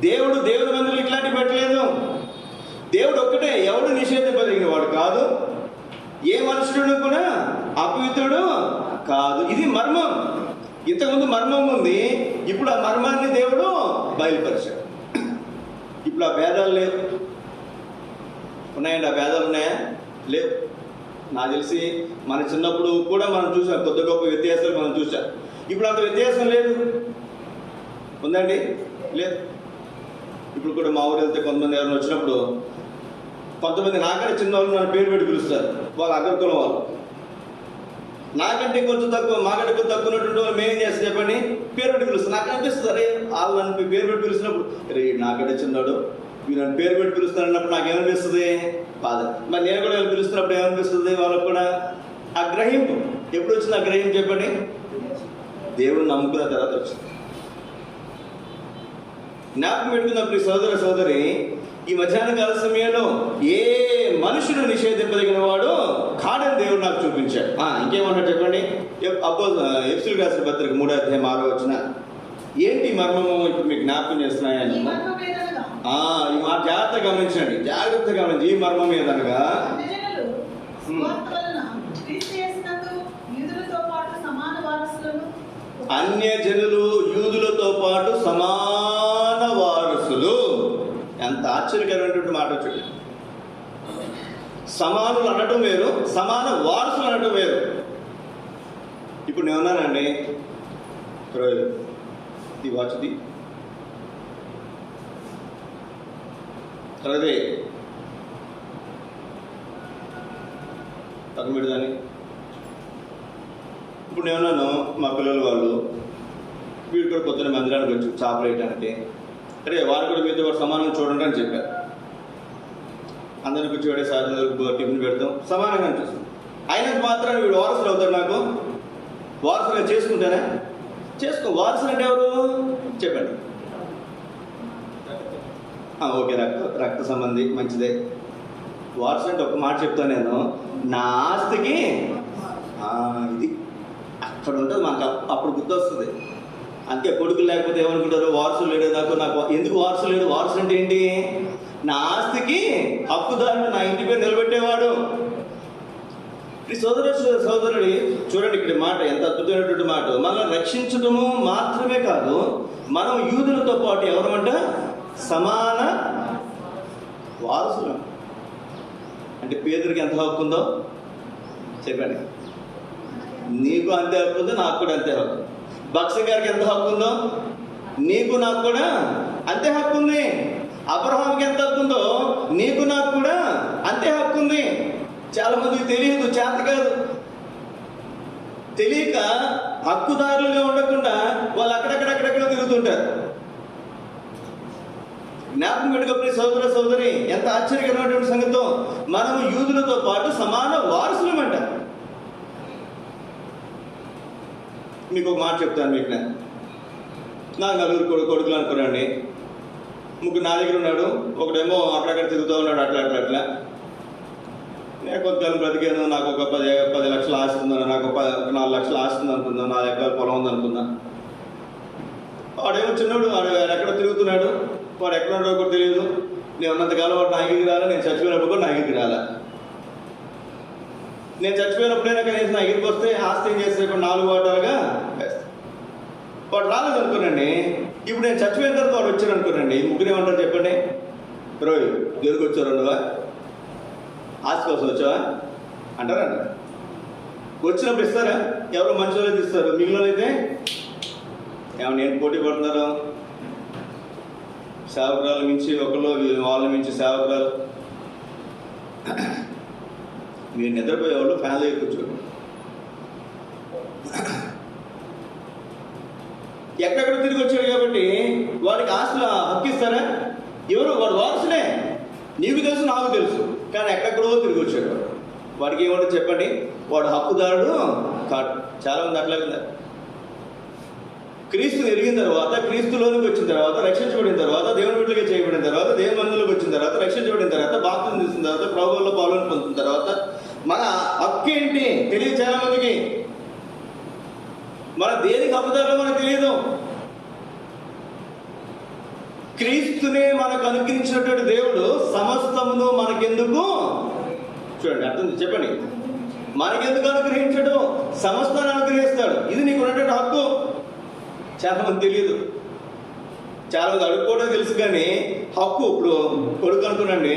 దేవుడు దేవుని మందులు ఇట్లాంటివి పెట్టలేదు. దేవుడు ఒక్కటే, ఎవడు నిషేధింపదగిన వాడు కాదు, ఏ మనుషుడు కూడా అపవిత్రుడు కాదు. ఇది మర్మం. ఇంతకుముందు మర్మం ఉంది, ఇప్పుడు ఆ మర్మాన్ని దేవుడు బయలుపరిచాడు. ఇప్పుడు ఆ భేదాలు లేవు. ఉన్నాయండి, ఆ భేదాలు ఉన్నాయా? లేవు. నాకు తెలిసి మన చిన్నప్పుడు కూడా మనం చూసాం, కొద్ది గొప్ప వ్యత్యాసాలు మనం చూసాం. ఇప్పుడు అంత వ్యత్యాసం లేదు. ఉందండి? లేదు. ఇప్పుడు కూడా మా ఊరు వెళ్తే కొంతమంది ఎవరైనా వచ్చినప్పుడు, కొంతమంది నాకంటే చిన్నవాళ్ళు నన్ను పేరు పెట్టి పిలుస్తారు, వాళ్ళు అగ్రకులం వాళ్ళు. నాకంటే కొంచెం తక్కువ, మాకంటే కొంచెం తక్కువ ఉన్నటువంటి వాళ్ళు మేమేం చేస్తాం చెప్పండి, పేరు పెట్టి పిలుస్తారు. నాకు అనిపిస్తుంది, అరే వాళ్ళు నన్ను పేరు పెట్టి పిలిచినప్పుడు, అరే నాకంటే చిన్నాడు మీరు నన్ను పేరు పెట్టి పిలుస్తారన్నప్పుడు నాకేమనిపిస్తుంది? బాధ. మరి నేను కూడా పిలుస్తున్నప్పుడు ఏమనిపిస్తుంది? వాళ్ళకు కూడా ఆ గ్రహింపు. ఎప్పుడు వచ్చింది ఆ గ్రహింపు చెప్పండి? దేవుడు నమ్ముకున్న తర్వాత వచ్చింది. జ్ఞాపకం పెట్టుకున్నప్పుడు సోదరి ఈ మధ్యాహ్న కాల సమయంలో ఏ మనుషుడు నిషేధింపదగిన వాడు కాడని దేవుడు నాకు చూపించాడు. ఇంకేమన్నా చెప్పండి. ఎఫెసీయులకు రాసిన పత్రిక 3వ అధ్యాయం 6వ వచనం. ఏంటి మర్మము ఇప్పుడు మీకు జ్ఞాపకం చేస్తున్నాయని ఈ మాట జాగ్రత్తగా గమనించండి, జాగ్రత్తగా గమనించి. ఈ మర్మం ఏదనగా అన్యజనులు యూదులతో పాటు సమాన వారసులు. ఎంత ఆశ్చర్యకరమైనటువంటి మాట చూడండి. సమానులు అనటం వేరు, సమాన వారసులు అనటం వేరు. ఇప్పుడు నేను ఉన్నానండి, ఈ వాచ్ది అదే పక్కన పెడదాన్ని. ఇప్పుడు నేనున్నాను, మా పిల్లలు వాళ్ళు వీడు కూడా పొద్దున్న మందిరానికి వచ్చి చేపలు వేయటానికి, అరే వారు కూడా మీతో వాడు సమానంగా చూడండి అని చెప్పారు. అందరికి వచ్చి వాడే సాయంత్రం టిఫిన్ పెడతాం, సమానంగా చూస్తాం. అయినంత మాత్రాన్ని వీడు వారసులు అవుతాడు. నాకు వారసులుగా చేసుకుంటారా? చేసుకో. వారసులు అంటే ఎవరు చెప్పండి? ఓకే, రక్త సంబంధి, మంచిదే. వారసు అంటే ఒక మాట చెప్తాను నేను, నా ఆస్తికి ఇది అక్కడ ఉంటుంది, మాకు అప్పుడు గుర్తొస్తుంది. అంతే. కొడుకులు లేకపోతే ఏమనుకుంటారు, వారసులు లేడు నాకు ఎందుకు వారసు లేడు? వారసు అంటే ఏంటి? నా ఆస్తికి హక్కుదారుడు, నా ఇంటి పేరు నిలబెట్టేవాడు. ఈ సోదరుడి చూడండి, ఇక్కడ మాట ఎంత అద్భుతమైనటువంటి మాట. మనం రక్షించడము మాత్రమే కాదు, మనం యూదులతో పాటు ఎవరమంట సమాన వారసులు. అంటే పేదరికి ఎంత హక్కు ఉందో చెప్పండి. నీకు అంతే హక్కు ఉందో, నాకు కూడా అంతే హక్కు. భక్సింగ్ గారికి ఎంత హక్కు ఉందో, నీకు నాకు కూడా అంతే హక్కు ఉంది. అబ్రహాంకి ఎంత హక్కు ఉందో, నీకు నాకు కూడా అంతే హక్కు ఉంది. చాలా మందికి తెలియదు, చేత కాదు. తెలియక హక్కుదారులుగా ఉండకుండా వాళ్ళు అక్కడక్కడక్కడక్కడ తిరుగుతుంటారు. జ్ఞాపకం పెట్టుకోవాలి సోదరి, ఎంత ఆశ్చర్యకరమైనటువంటి సంగతితో మనము యూదులతో పాటు సమాన వారసులమంట. మీకు ఒక మాట చెప్తాను. మీకు నాకు నలుగురు కొడుకులు అనుకున్నాండి. ముగ్గురు నా దగ్గర ఉన్నాడు, ఒకడేమో అక్కడక్కడ తిరుగుతూ ఉన్నాడు, అట్లా. నేను కొంతకాలం బ్రతికాను, నాకు ఒక 10 లక్షలు ఆస్తుందని, నాకు 4 లక్షలు ఆస్తుంది అనుకుందాం, 4 ఎకరాల పొలం ఉంది అనుకుందాం. వాడేమో చిన్నోడు, వాడు ఎక్కడ తిరుగుతున్నాడు, వాడు ఎక్కడ ఉన్నాడో కూడా తెలియదు. నేను ఉన్నంతకాలం వాడు నా ఇంటికి రాలా, నేను చచ్చిపోయినప్పుడు కూడా నా ఇంటికి రాలా. నేను చచ్చిపోయినప్పుడైనా కనీసం నా ఇంటికి వస్తే ఆస్తి ఏం చేస్తే 4 వాటాలుగా వేస్తాను. వాడు రాలేదు అనుకోనండి. ఇప్పుడు నేను చచ్చిపోయిన తర్వాత వాడు వచ్చాడు అనుకోనండి, ముగ్గురు ఏమంటారు చెప్పండి? రోయ్ దేనికి వచ్చారు నువ్వా, ఆస్తి కోసం వచ్చావా అంటారా? వచ్చినప్పుడు ఇస్తారా? ఎవరో మంచి వాళ్ళైతే ఇస్తారు, మిగిలిన అయితే ఏమన్నా నేను పోటీ పడుతున్నారు. సేవకురాలు మించి ఒకళ్ళు, వాళ్ళ మించి సేవకురాలు. మీరు నిద్రపోయేవాళ్ళు ఫ్యాన్ దగ్గర కూర్చోండి. ఎక్కడెక్కడ తిరిగి వచ్చాడు కాబట్టి వాడికి ఆస్తులు హక్కిస్తారా? ఎవరు? వాడు వారసునే. నీకు తెలుసు, నాకు తెలుసు. కానీ ఎక్కడెక్కడో తిరిగి వచ్చాడు. వాడికి ఏమంటారు చెప్పండి? వాడు హక్కుదారుడు కాదు. చాలామంది అట్లాగే ఉన్నారు. క్రీస్తుని ఎరిగిన తర్వాత, క్రీస్తులోనికి వచ్చిన తర్వాత, రక్షించబడిన తర్వాత, దేవుని బిడ్డలుగా చేయబడిన తర్వాత, దేవుని మందిలోకి వచ్చిన తర్వాత, రక్షించబడిన తర్వాత, బాప్తిసం తీసుకున్న తర్వాత, ప్రభువులో పాల్గొని పొందిన తర్వాత మన హక్కు ఏంటి తెలియదు చాలా మందికి. మన దేనికి హక్కుదారులో మనకు తెలియదు. క్రీస్తునే మనకు అనుగ్రహించినటువంటి దేవుడు సమస్తమును మనకెందుకు, చూడండి అర్థం చెప్పండి, మనకెందుకు అనుగ్రహించడు? సమస్తాన్ని అనుగ్రహిస్తాడు. ఇది నీకు ఉన్నటువంటి హక్కు. చాలా మంది తెలియదు. చాలా మంది అడుక్కోవడం తెలుసు, కానీ హక్కు. ఇప్పుడు కొడుకు అనుకునండి,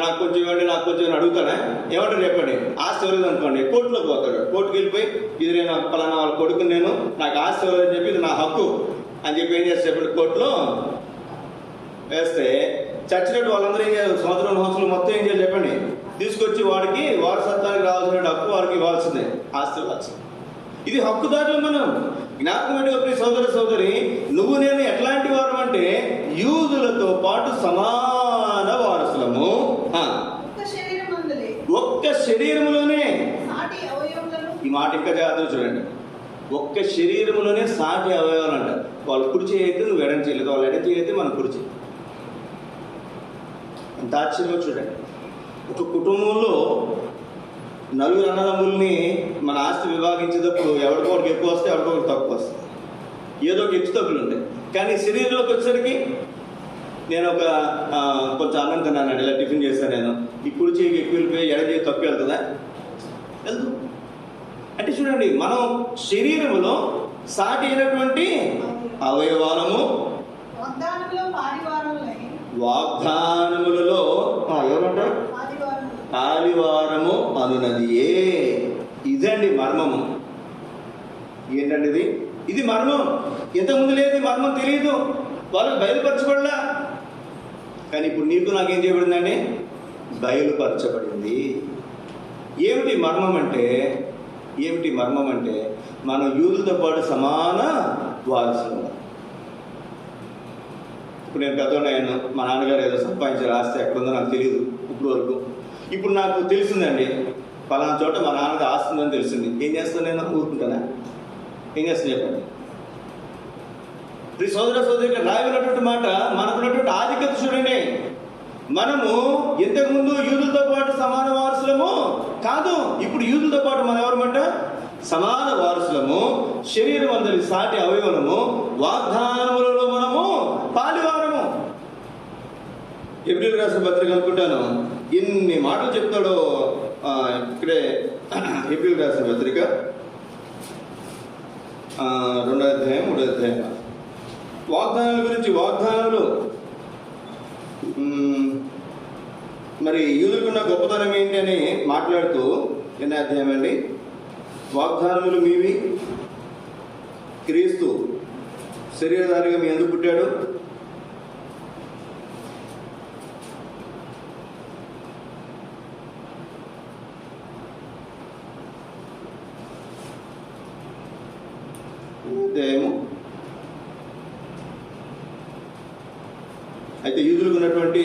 నాకు కొంచెం ఇవ్వండి, నాకు కొంచెం అడుగుతాడా? ఏమంటారు చెప్పండి? ఆస్తి ఇవ్వలేదు అనుకోండి, కోర్టులోకి పోతాడు. కోర్టుకు వెళ్ళిపోయి ఇది నేను పలానా వాళ్ళ కొడుకుని, నేను నాకు ఆస్తి ఇవ్వలేదని చెప్పి ఇది నా హక్కు అని చెప్పి ఏం చేస్తే చెప్పండి కోర్టులో వేస్తే, చచ్చినట్టు వాళ్ళందరూ ఏం చేయాలి? సంవత్సరం మొత్తం ఏం చేయాలి చెప్పండి? తీసుకొచ్చి వాడికి వారసత్వానికి రావాల్సిన హక్కు వాడికి ఇవ్వాల్సిందే, ఆస్తి ఇవ్వాల్సిందే. ఇది హక్కుదారులు మనం. జ్ఞాపకం పెట్టుకుని సోదర సోదరి, నువ్వు నేను ఎట్లాంటి వారం అంటే యూదులతో పాటు సమాన వారసులము. ఒక్క శరీరములోనే, ఈ మాట ఇంకా జాగ్రత్తగా చూడండి, ఒక్క శరీరములోనే సాటి అవయవాలు అంటారు. వాళ్ళు కుడి చేయైతే నువ్వు ఎడం చేయలేదు, వాళ్ళు ఎడం చేయైతే మనం కుడి చేయి. అంత ఆశ్చర్యంగా చూడండి. ఒక కుటుంబంలో 4 అన్నదమ్ముల్ని మన ఆస్తి విభాగించేటప్పుడు ఎవరికొకరికి ఎక్కువ వస్తే ఎవరికొకరికి తక్కువ వస్తుంది, ఏదో ఒక హెచ్చు తగ్గులు ఉంటాయి. కానీ శరీరంలోకి వచ్చేసరికి నేను ఒక కొంచెం అన్నం తిన్నాను, ఇలా టిఫిన్ చేశాను, నేను ఈ కుడి చేయికి ఎక్కువ వెళ్ళిపోయి ఎడ చేయి తక్కువ వెళ్తుందా? వెళ్తూ. అంటే చూడండి, మనం శరీరములో సాటి అయినటువంటి అవయవాలము, వాగ్దానములలో ఎవరంటారు? ఆదివారము అనునదియే. ఇదండి మర్మము. ఏంటండి ఇది? ఇది మర్మం. ఇంతకుముందు లేదు, మర్మం తెలియదు, వాళ్ళకి బయలుపరచబడలా. కానీ ఇప్పుడు నీకు నాకేం చేయబడిందండి? బయలుపరచబడింది. ఏమిటి మర్మం అంటే? మనం యూదులతో పాటు సమాన వారసులు. ఇప్పుడు నేను పెద్దోడు అయ్యాను, మా నాన్నగారు ఏదో సంపాదించారు, ఆస్తి ఎక్కడుందో నాకు తెలియదు ఇప్పుడు వరకు. ఇప్పుడు నాకు తెలిసిందండి, పలానా చోట మా నాన్నది ఆస్తి ఉందని తెలిసింది. ఏం చేస్తాను? నేను ఊరుకుంటానా? ఏం చేస్తాను చెప్పండి? ఈ సోదర సోదరి రాయబడినటువంటి మాట, మనకున్నటువంటి ఆధిక్యత చూడండి. మనము ఇంతకుముందు యూదులతో పాటు సమాన వారసులము కాదు, ఇప్పుడు యూదులతో పాటు మనం ఎవరమంట? సమాన వారసులము, శరీరం అందరి సాటి అవయవము, వాగ్దానములలో మనము పాలివారము. హెబ్రీయులకు రాసిన పత్రిక అనుకుంటాను ఎన్ని మాటలు చెప్తాడో. ఇక్కడే హెబ్రీయులకు రాసిన పత్రిక 2వ అధ్యాయం 3వ అధ్యాయం వాగ్దానాల గురించి. వాగ్దానాలు మరి యూదులకున్న గొప్పతనం ఏంటి అని మాట్లాడుతూ, ఎన్నో అధ్యాయం అండి, వాగ్దానములు మీవి, క్రీస్తు శరీరధారిగా మీ ఎందుకు పుట్టాడు, అధ్యాయము. అయితే యూదులకు ఉన్నటువంటి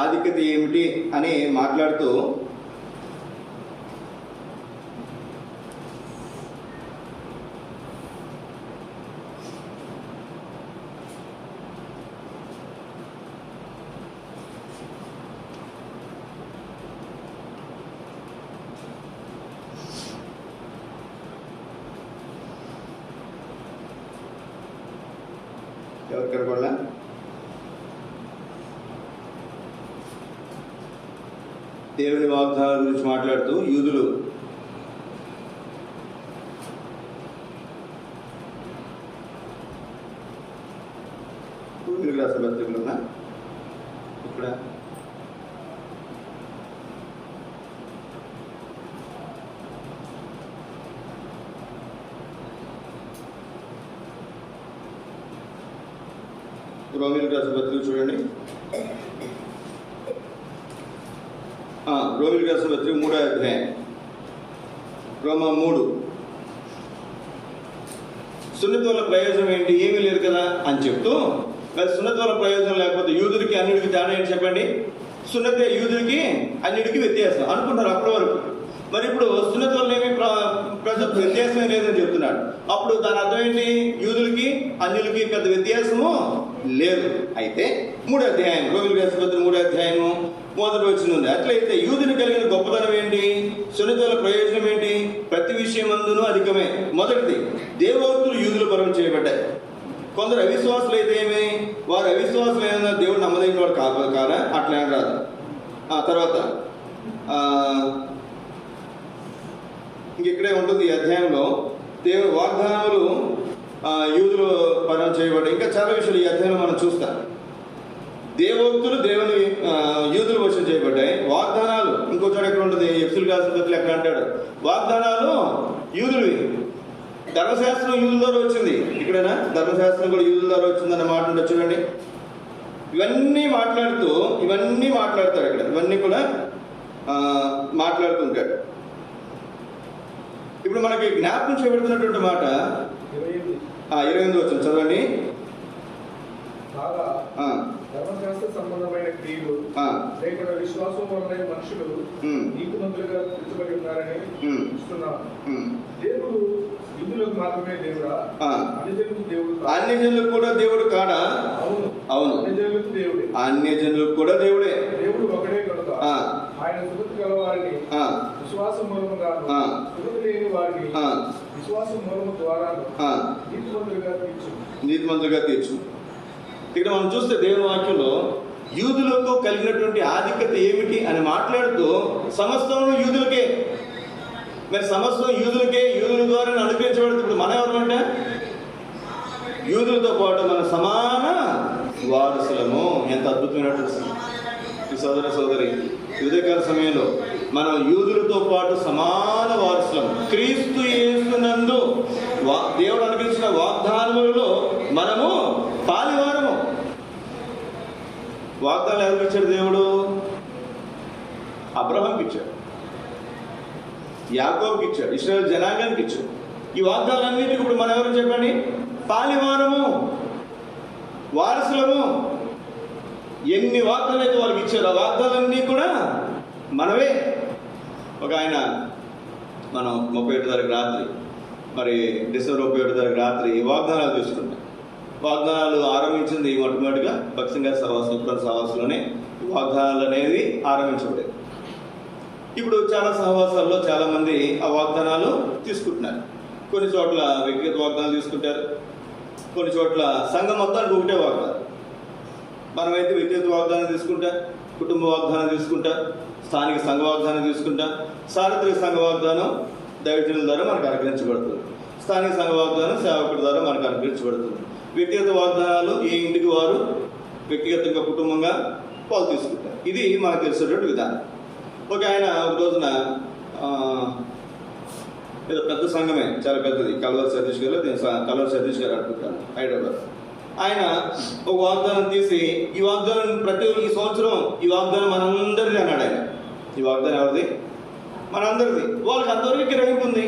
ఆధిక్యత ఏమిటి అని మాట్లాడుతూ, ఎవరు కనపడలా? దేవుని వాగ్దానాల గురించి మాట్లాడుతూ యూదులు రాసిన పత్రికలున్నా ఇక్కడ రోమిలకు రాసిన పత్రిక చూడండి. రోమిలకు రాసిన పత్రిక 3వ అధ్యాయం, రోమా 3. సున్నతి వల్ల ప్రయోజనం ఏంటి? ఏమీ లేదు కదా అని చెప్తూ, మరి సున్నతి వల్ల ప్రయోజనం లేకపోతే యూదుడికి అన్నిటికి తేడా ఏంటి చెప్పండి? సున్నతి యూదుడికి అన్నిటికీ వ్యత్యాసం అనుకుంటారు అప్పటి వరకు. మరి ఇప్పుడు సున్నతి వల్ల ఏమి ప్రజలకు వ్యత్యాసమే లేదని చెప్తున్నాడు. అప్పుడు దాని అర్థం ఏంటి? యూదులకి అన్యులకి పెద్ద వ్యత్యాసము లేదు. అయితే 3వ అధ్యాయం, రోమిలకు రాసిన పత్రిక 3వ అధ్యాయము 1వ వచనం ఉంది. అట్లయితే యూదుని కలిగిన గొప్పతనం ఏంటి? సున్నతి వల్ల ప్రయోజనం ఏంటి? ప్రతి విషయమందును అధికమే. మొదటిది, దేవోక్తులు యూదుల పరం చేయబడ్డాయి. కొందరు అవిశ్వాసులు అయితే ఏమి? వారు అవిశ్వాసులు ఏమైనా దేవుడు నమ్మదగిన వాడు కాదా? అట్లా రాదు. తర్వాత ఇంకెక్కడే ఉంటుంది ఈ అధ్యాయంలో, దేవుని వాగ్దానములు యూదులు పరం చేయబడ్డాయి. ఇంకా చాలా విషయాలు ఈ అధ్యాయంలో మనం చూస్తాం. దేవోక్తులు దేవుని యూదులు వశం చేయబడ్డాయి. వాగ్దానాలు ఇంకో చోట ఎక్కడ ఉంటుంది? ఎఫ్ఎస్యులకు రాసిన పత్రికలో ఎక్కడ అంటాడు? వాగ్దానాలు యూదులు. ధర్మశాస్త్రం యూదుల ద్వారా వచ్చింది. ఇక్కడైనా ధర్మశాస్త్రం కూడా యూదుల ద్వారా వచ్చిందన్న మాట ఉంటుంది చూడండి. ఇవన్నీ మాట్లాడతాడు ఇక్కడ. ఇవన్నీ కూడా మాట్లాడుతుంటాడు. ఇప్పుడు మనకి జ్ఞాపకం చేయబడుతున్నటువంటి మాట 28వ వచనం చదవండి. ధర్మశాస్త్ర సంబంధమైన క్రియలు లేకుండా విశ్వాసం వలన మనుషులు నీతిమంతులుగా తీర్చబడి ఉన్నారని చూస్తున్నాను. దేవుడు యూదులకు మాత్రమే దేవుడా? అన్ని జనులకు కూడా దేవుడు కాడా? అవును, అన్యజనులకు దేవుడే. అన్యజనులకు కూడా దేవుడే. దేవుడు ఒకడే కనుక ఆయన సుగతి గల వారిని విశ్వాసం మూలముగా, సుగతి లేని వారిని విశ్వాసం మూలము ద్వారా నీతిమంతులుగా తీర్చు. ఇక్కడ మనం చూస్తే దేవుని వాక్యంలో యూదులకు కలిగినటువంటి ఆధిక్యత ఏమిటి అని మాట్లాడుతూ సమస్తం యూదులకే. మరి సమస్తం యూదులకే, యూదుల ద్వారా అనుగ్రహించబడుతుంది. ఇప్పుడు మనం ఎవరంటే యూదులతో పాటు మన సమాన వారసులము. ఎంత అద్భుతమైనటువంటి సోదరి, యుద్ధకాల సమయంలో మనం యూదులతో పాటు సమాన వారసులము. క్రీస్తు యేసునందు దేవుడు అనుగ్రహించిన వాగ్దానములలో మనము పాలివారము. వాగ్దానాలు ఎవరికి ఇచ్చాడు దేవుడు? అబ్రహాంకి ఇచ్చాడు, యాకోబుకి ఇచ్చాడు, ఇశ్రాయేలు జనాంగానికి ఇచ్చాడు. ఈ వాగ్దానాలన్నింటికి ఇప్పుడు మనం ఎవరు చెప్పండి? పాలివారము, వారసులము. ఎన్ని వాగ్దానాలు అయితే వాళ్ళకి ఇచ్చారు, ఆ వాగ్దానాలన్నీ కూడా మనమే. ఒక ఆయన మనం 31 తారీఖు రాత్రి, మరి డిసెంబర్ 31 తారీఖు రాత్రి వాగ్దానాలు తీసుకుంటాం. వాగ్దానాలు ఆరంభించింది మొట్టమొదటిగా భక్సింగ్ గారి సహవాసంలోనే వాగ్దానాలు అనేది ఆరంభించబడేది. ఇప్పుడు చాలా సహవాసాల్లో చాలామంది ఆ వాగ్దానాలు తీసుకుంటున్నారు. కొన్ని చోట్ల వ్యక్తిగత వాగ్దానాలు తీసుకుంటారు, కొన్ని చోట్ల సంఘం మొత్తానికి ఒకటే వాగ్దానం. మనమైతే వ్యక్తిగత వాగ్దానం తీసుకుంటా, కుటుంబ వాగ్దానం తీసుకుంటా, స్థానిక సంఘ వాగ్దానం తీసుకుంటా, సార్వత్రిక సంఘ వాగ్దానం దైవజనుల ద్వారా మనకు అనుగ్రహించబడుతుంది, స్థానిక సంఘ వాగ్దానం సేవకుడి ద్వారా మనకు అనుగ్రహించబడుతుంది. వ్యక్తిగత వాగ్దానాలు ఏ ఇంటికి వారు వ్యక్తిగతంగా కుటుంబంగా వాళ్ళు తీసుకుంటారు. ఇది మనకు తెలిసినటువంటి విధానం. ఒక ఆయన ఒక రోజున ఏదో పెద్ద సంఘమే, చాలా పెద్దది, కల్వర్ సతీష్ గారు, కల్వర్ సతీష్ గారు అనుకుంటాను, హైదరాబాద్. ఆయన ఒక వాగ్దానం తీసి, ఈ వాగ్దానం ఈ సంవత్సరం ఈ వాగ్దానం మనందరిది అన్నాడు ఆయన. ఈ వాగ్దానం ఎవరిది? మనందరిది. వాళ్ళకి అంతవరకు గ్రహింపు ఉంది.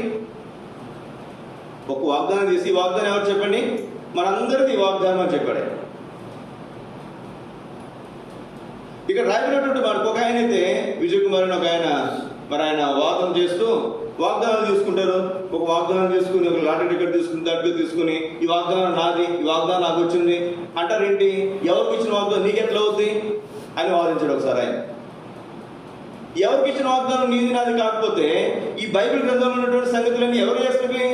ఒక వాగ్దానం తీసి, ఈ వాగ్దానం ఎవరు చెప్పండి? మనందరిది వాగ్దానం అని చెప్పాడు. ఇక్కడ రాయబడినటువంటి మనకు ఒక ఆయన అయితే విజయ్ కుమార్ అని ఒక ఆయన, మరి ఆయన వాదన చేస్తూ వాగ్దానాలు తీసుకుంటారు. ఒక వాగ్దానం తీసుకుని, ఒక లాటరీ టికెట్ తీసుకుని, దాంట్లో తీసుకుని ఈ వాగ్దానం నాది, ఈ వాగ్దానం నాకు వచ్చింది అంటారేంటి? ఎవరికి ఇచ్చిన వాగ్దానం నీకెట్లా అవుద్ది అని వాదించాడు ఒకసారి ఆయన. ఎవరికి ఇచ్చిన వాగ్దానం నీది నాది కాకపోతే ఈ బైబిల్ గ్రంథంలో ఉన్నటువంటి సంగతులన్నీ ఎవరు చేస్తుంది?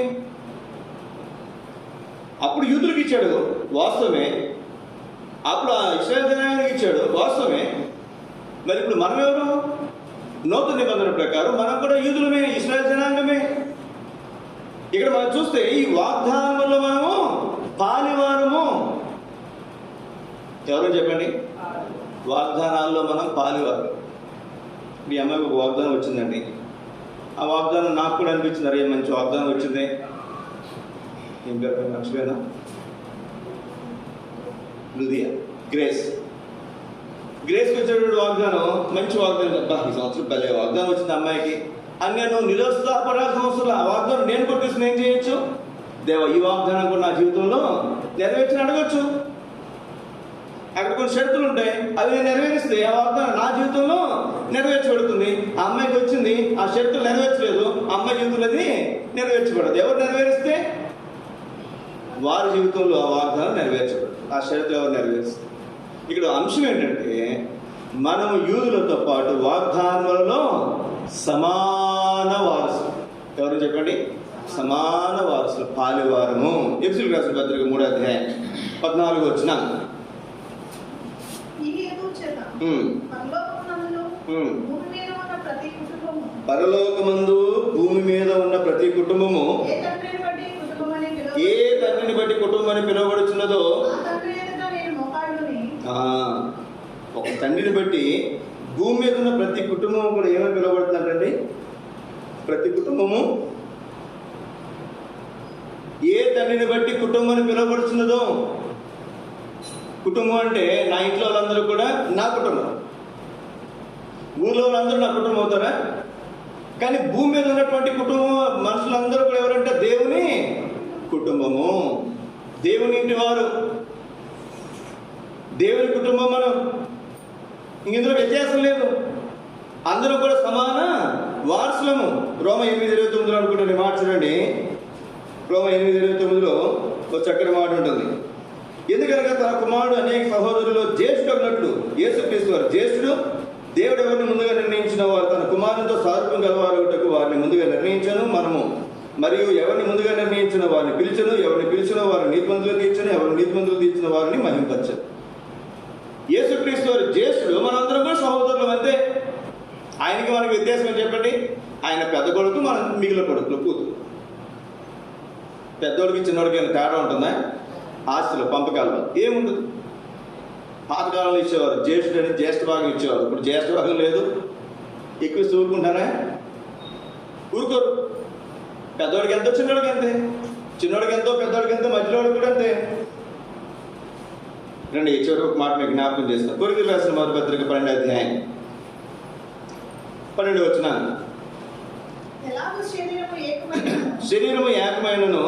అప్పుడు యూదులకు ఇచ్చాడు వాస్తవమే, అప్పుడు ఆ ఇశ్రాయేలు జనాంగానికి ఇచ్చాడు, వాస్తవమే. మరి ఇప్పుడు మనం ఎవరు? నూతన నిబంధన ప్రకారం మనం కూడా యూదులమే, ఇశ్రాయేలు జనాంగమే. ఇక్కడ మనం చూస్తే ఈ వాగ్దానంలో మనము పాలివారము. ఎవరో చెప్పండి, వాగ్దానాల్లో మనం పాలివారు. మీ అమ్మాయికి ఒక వాగ్దానం వచ్చిందండి. ఆ వాగ్దానం నాకు కూడా అనిపించింది, అరే మంచి వాగ్దానం వచ్చింది. ఏం పేరు మర్చిపోయినా? లూదియా, గ్రేస్కి వచ్చేటువంటి వాగ్దానం మంచి వాగ్దానం. చెప్పా ఈ సంవత్సరం భలే వాగ్దానం వచ్చింది అమ్మాయికి అని నేను నిరుత్సాహపడాల్సిన అవసరం. ఆ వాగ్దానం నేను కొట్టేసి ఏం చేయొచ్చు? దేవ ఈ వాగ్దానం కూడా నా జీవితంలో నెరవేర్చి అడగచ్చు. అక్కడ కొన్ని షరతులు ఉంటాయి, అవి నేను నెరవేరిస్తే ఆ వాగ్దానం నా జీవితంలో నెరవేర్చబడుతుంది. ఆ అమ్మాయికి వచ్చింది, ఆ షరతులు నెరవేర్చలేదు, ఆ అమ్మాయి జీవితంలో అది నెరవేర్చబడదు. ఎవరు నెరవేరిస్తే వారి జీవితంలో ఆ వాగ్దానం నెరవేర్చబడదు. ఆ షరతులు ఎవరు నెరవేరుస్తారు? ఇక్కడ అంశం ఏంటంటే మనము యూదులతో పాటు వాగ్దానాలలో సమాన వారసులు. ఎవరు చెప్పండి? సమాన వారసులు, పాలివారము. ఎఫెసీయులకు రాసిన పత్రిక 3వ అధ్యాయం 14వ వచనం. పరలోకమందు భూమి మీద ఉన్న ప్రతి కుటుంబము ఏ తండ్రిని బట్టి కుటుంబం అని పిలువబడుచున్నదో, ఒక తండ్రిని బట్టి భూమి మీద ఉన్న ప్రతి కుటుంబం కూడా ఏమని పిలువబడుతుందంటే, ప్రతి కుటుంబము ఏ తండ్రిని బట్టి కుటుంబాన్ని పిలువబడుచున్నదో. కుటుంబం అంటే నా ఇంట్లో వాళ్ళందరూ కూడా నా కుటుంబం, ఊళ్ళో వాళ్ళందరూ నా కుటుంబం అవుతారా? కానీ భూమి మీద ఉన్నటువంటి కుటుంబం మనుషులందరూ కూడా ఎవరంటే దేవుని కుటుంబము, దేవుని ఇంటి వారు, దేవుని కుటుంబం. మనం ఇందులో వ్యత్యాసం లేదు, అందరూ కూడా సమాన వారసులము. రోమ 8:29 అనుకుంటే మాట చూడండి. రోమ 8:29లో ఒక చక్కటి మాట ఉంటుంది. ఎందుకనగా తన కుమారుడు అనేక సహోదరులు జ్యేష్ఠుడు అన్నట్లు యేసుక్రీస్తు వారు జ్యేష్ఠుడు. దేవుడు ఎవరిని ముందుగా నిర్ణయించిన వారు తన కుమారునితో సారూప్యం గలవారుటకు వారిని ముందుగా నిర్ణయించను. మనము మరియు ఎవరిని ముందుగా నిర్ణయించిన వారిని పిలిచను, ఎవరిని పిలిచిన వారిని నీతిమంతులు తీర్చను, ఎవరిని నీతిమంతులు తీర్చిన వారిని మహింపరచను. యేసుక్రీస్తు వారి జ్యేష్ఠుడు, మనందరం కూడా సహోదరులు అంతే. ఆయనకి మనకి వ్యత్యాసం అని చెప్పండి. ఆయన పెద్ద కొడుకు, మన మిగిలిన కొడుకులు కూతురు. పెద్దోడికి చిన్నోడికి ఏమైనా తేడా ఉంటుందా? ఆస్తులు పంపకాలలో ఏముండదు. పాతకాలంలో ఇచ్చేవారు జ్యేష్ఠుడని జ్యేష్ఠ భాగం ఇచ్చేవారు. ఇప్పుడు జ్యేష్ఠ భాగం లేదు. ఎక్కువ ఊరుకుంటారా? ఊరుకోరు. పెద్దోడికి ఎంతో చిన్నోడికి అంతే, చిన్నోడికి ఎంతో పెద్దోడికి ఎంతో, మధ్యలోడికి కూడా అంతే. రండి చివరి ఒక మాట మీకు జ్ఞాపకం చేస్తాను. కొరింథీయులకు రాసిన మొదటి పత్రిక 12వ అధ్యాయం 12వ వచనం. శరీరము ఏకమైనను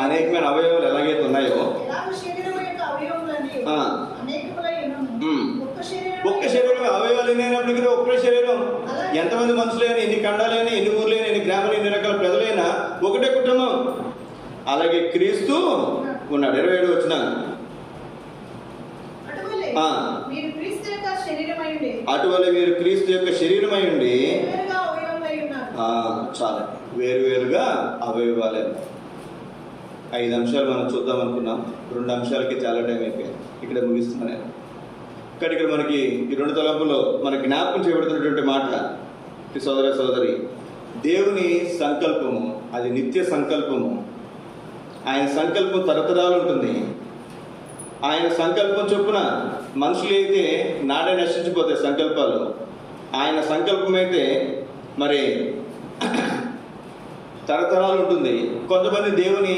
అనేకమైన అవయవాలు ఎలాగైతే ఉన్నాయో, ఒక్క శరీరం అవయవాలు ఎన్నైనప్పటికీ ఒకే శరీరం. ఎంతమంది మనుషులైనా, ఎన్ని ఖండాలైనా, ఎన్ని ఊర్లైనా, ఎన్ని గ్రామాలు, ఎన్ని రకాల ప్రజలైనా ఒకటే కుటుంబం. అలాగే క్రీస్తు ఉన్నాడు. 27వ వచనం. అటువల్ల మీరు క్రీస్తు యొక్క శరీరమై ఉండి చాలా వేరువేరుగా అవయవాలే. 5 అంశాలు మనం చూద్దాం అనుకున్నాం. 2 అంశాలకి చాలా టైం అయిపోయింది. ఇక్కడ ముగిస్తున్నాను నేను. కానీ ఇక్కడ మనకి ఈ 2 తలంపులో మనకి జ్ఞాపకం చేయబడుతున్నటువంటి మాట, సోదర సోదరి, దేవుని సంకల్పము అది నిత్య సంకల్పము. ఆయన సంకల్పం తరతరాలు ఉంటుంది. ఆయన సంకల్పం చొప్పున మనుషులైతే నాడే నశించిపోతాయి సంకల్పాలు. ఆయన సంకల్పం అయితే మరి తరతరాలు ఉంటుంది. కొంతమంది దేవుని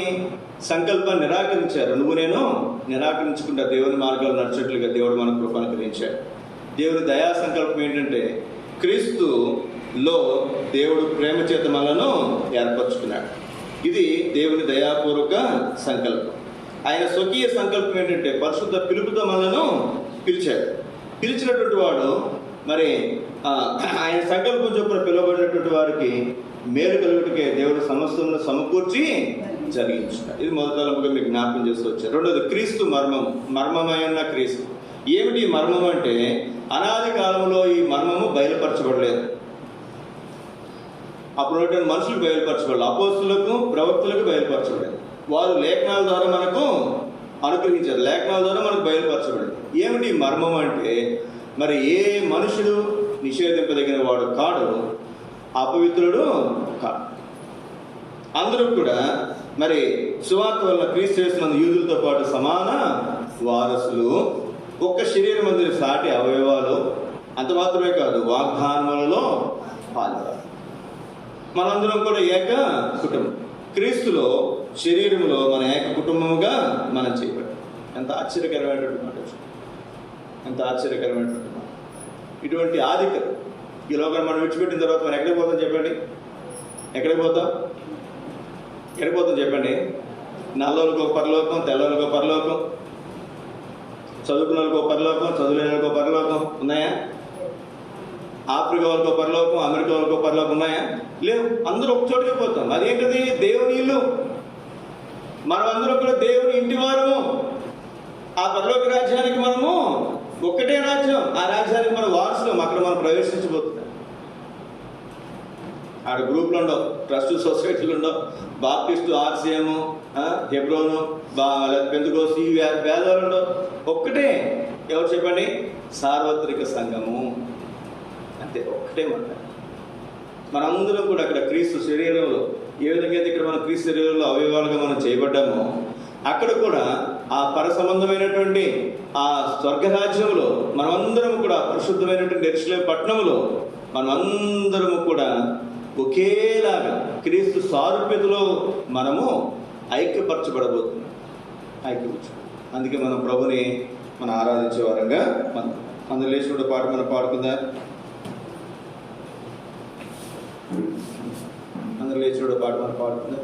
సంకల్పాన్ని నిరాకరించారు. నువ్వు నేను నిరాకరించకుండా దేవుని మార్గాలు నడిచేట్లుగా దేవుడు మనకు కృప అనుగ్రహించాడు. దేవుని దయా సంకల్పం ఏంటంటే క్రీస్తులో దేవుడు ప్రేమ చేత మనలను ఏర్పరచుకున్నాడు. ఇది దేవుని దయాపూర్వక సంకల్పం. ఆయన స్వకీయ సంకల్పం ఏంటంటే పరిశుద్ధ పిలుపుతో మనలను పిలిచాడు. పిలిచినటువంటి వాడు మరి ఆయన సంకల్పం చొప్పున పిలువబడినటువంటి వారికి మేలు కలుగుటకే దేవుడు సమస్తమును సమకూర్చి జరిగించున్నాడు. ఇది మొదటి తలంపుగా మీకు జ్ఞాపకం చేస్తూ వచ్చారు. రెండోది క్రీస్తు మర్మం. మర్మమైన క్రీస్తు. ఏమిటి ఈ మర్మం అంటే, అనాది కాలంలో ఈ మర్మము బయలుపరచబడలేదు. అప్పుడు మనుషులకు బయలుపరచబడలేదు, అపోస్తులకు ప్రవక్తలకు బయలుపరచబడలేదు. వారు లేఖనాల ద్వారా మనకు అనుగ్రహించారు. లేఖనాల ద్వారా మనకు బయలుపరచబడింది. ఏమిటి మర్మం అంటే, మరి ఏ మనుషుడు నిషేధింపదగిన వాడు కాడు, అపవిత్రుడు కాడు. అందరూ కూడా మరి సువార్త వల్ల క్రీస్తు యేసునందు యూదులతో పాటు సమాన వారసులు, ఒక్క శరీరం మందిర సాటి అవయవాలు, అంత మాత్రమే కాదు వాగ్దానములలో పాల్గొనాలి. మనందరం కూడా ఏక కుటుంబం, క్రీస్తులో శరీరంలో మన ఏక కుటుంబముగా మనం చేయబడ్డాం. ఎంత ఆశ్చర్యకరమైనటువంటి మాట, ఎంత ఆశ్చర్యకరమైనటువంటి మాట. ఇటువంటి ఆధిక్యత ఈ లోకాన్ని మనం విడిచిపెట్టిన తర్వాత మనం ఎక్కడికి పోతాం చెప్పండి? ఎక్కడికి పోతాం? ఎక్కడికి పోతాం చెప్పండి? నల్లలకు ఒక పరలోకం, తెల్లలకు ఒక పరలోకం, చదువుకున్న వాళ్ళకి ఒక పరలోకం, చదువులేని వాళ్ళకి ఒక పరలోకం ఉన్నాయా? ఆఫ్రికా వాళ్ళకి ఒక పరలోకం, అమెరికా వాళ్ళకి ఒక పరలోకం ఉన్నాయా? లేవు. అందరూ ఒక చోటుకే పోతాం. అదేంటది? దేవుని ఇల్లు. మనమందరం కూడా దేవుని ఇంటి వారము. ఆ పరలోక రాజ్యానికి మనము ఒక్కటే రాజ్యం, ఆ రాజ్యానికి మనం వారసులం. అక్కడ మనం ప్రవేశించబోతున్నాం. ఆడ గ్రూపులు ఉండవు, ట్రస్ట్ సొసైటీలు ఉండవు, బాప్టిస్టు, ఆర్సీఎం, హెబ్రోను, పెంతెకోస్తు, ఈ భేదాలు ఉండవు. ఒక్కటే. ఎవరు చెప్పండి? సార్వత్రిక సంఘము. అంతే, ఒక్కటే మాట. మనందరం కూడా అక్కడ క్రీస్తు శరీరంలో ఏ విధంగా అయితే ఇక్కడ మన క్రీస్తు శరీరంలో అవయవాలుగా మనం చేయబడ్డామో, అక్కడ కూడా ఆ పరసంబంధమైనటువంటి ఆ స్వర్గరాజ్యంలో మనమందరం కూడా పరిశుద్ధమైనటువంటి యెరూషలేము పట్టణంలో మనమందరము కూడా ఒకేలాగా క్రీస్తు సారూప్యతలో మనము ఐక్యపరచబడబోతున్నాం. అందుకే మనం ప్రభుని మనం ఆరాధించే వారంగా మనం లేచినప్పుడు పాట మనం పాడుకుందా? అందరూ లేచినప్పుడు పాట మనం పాడుకుందా?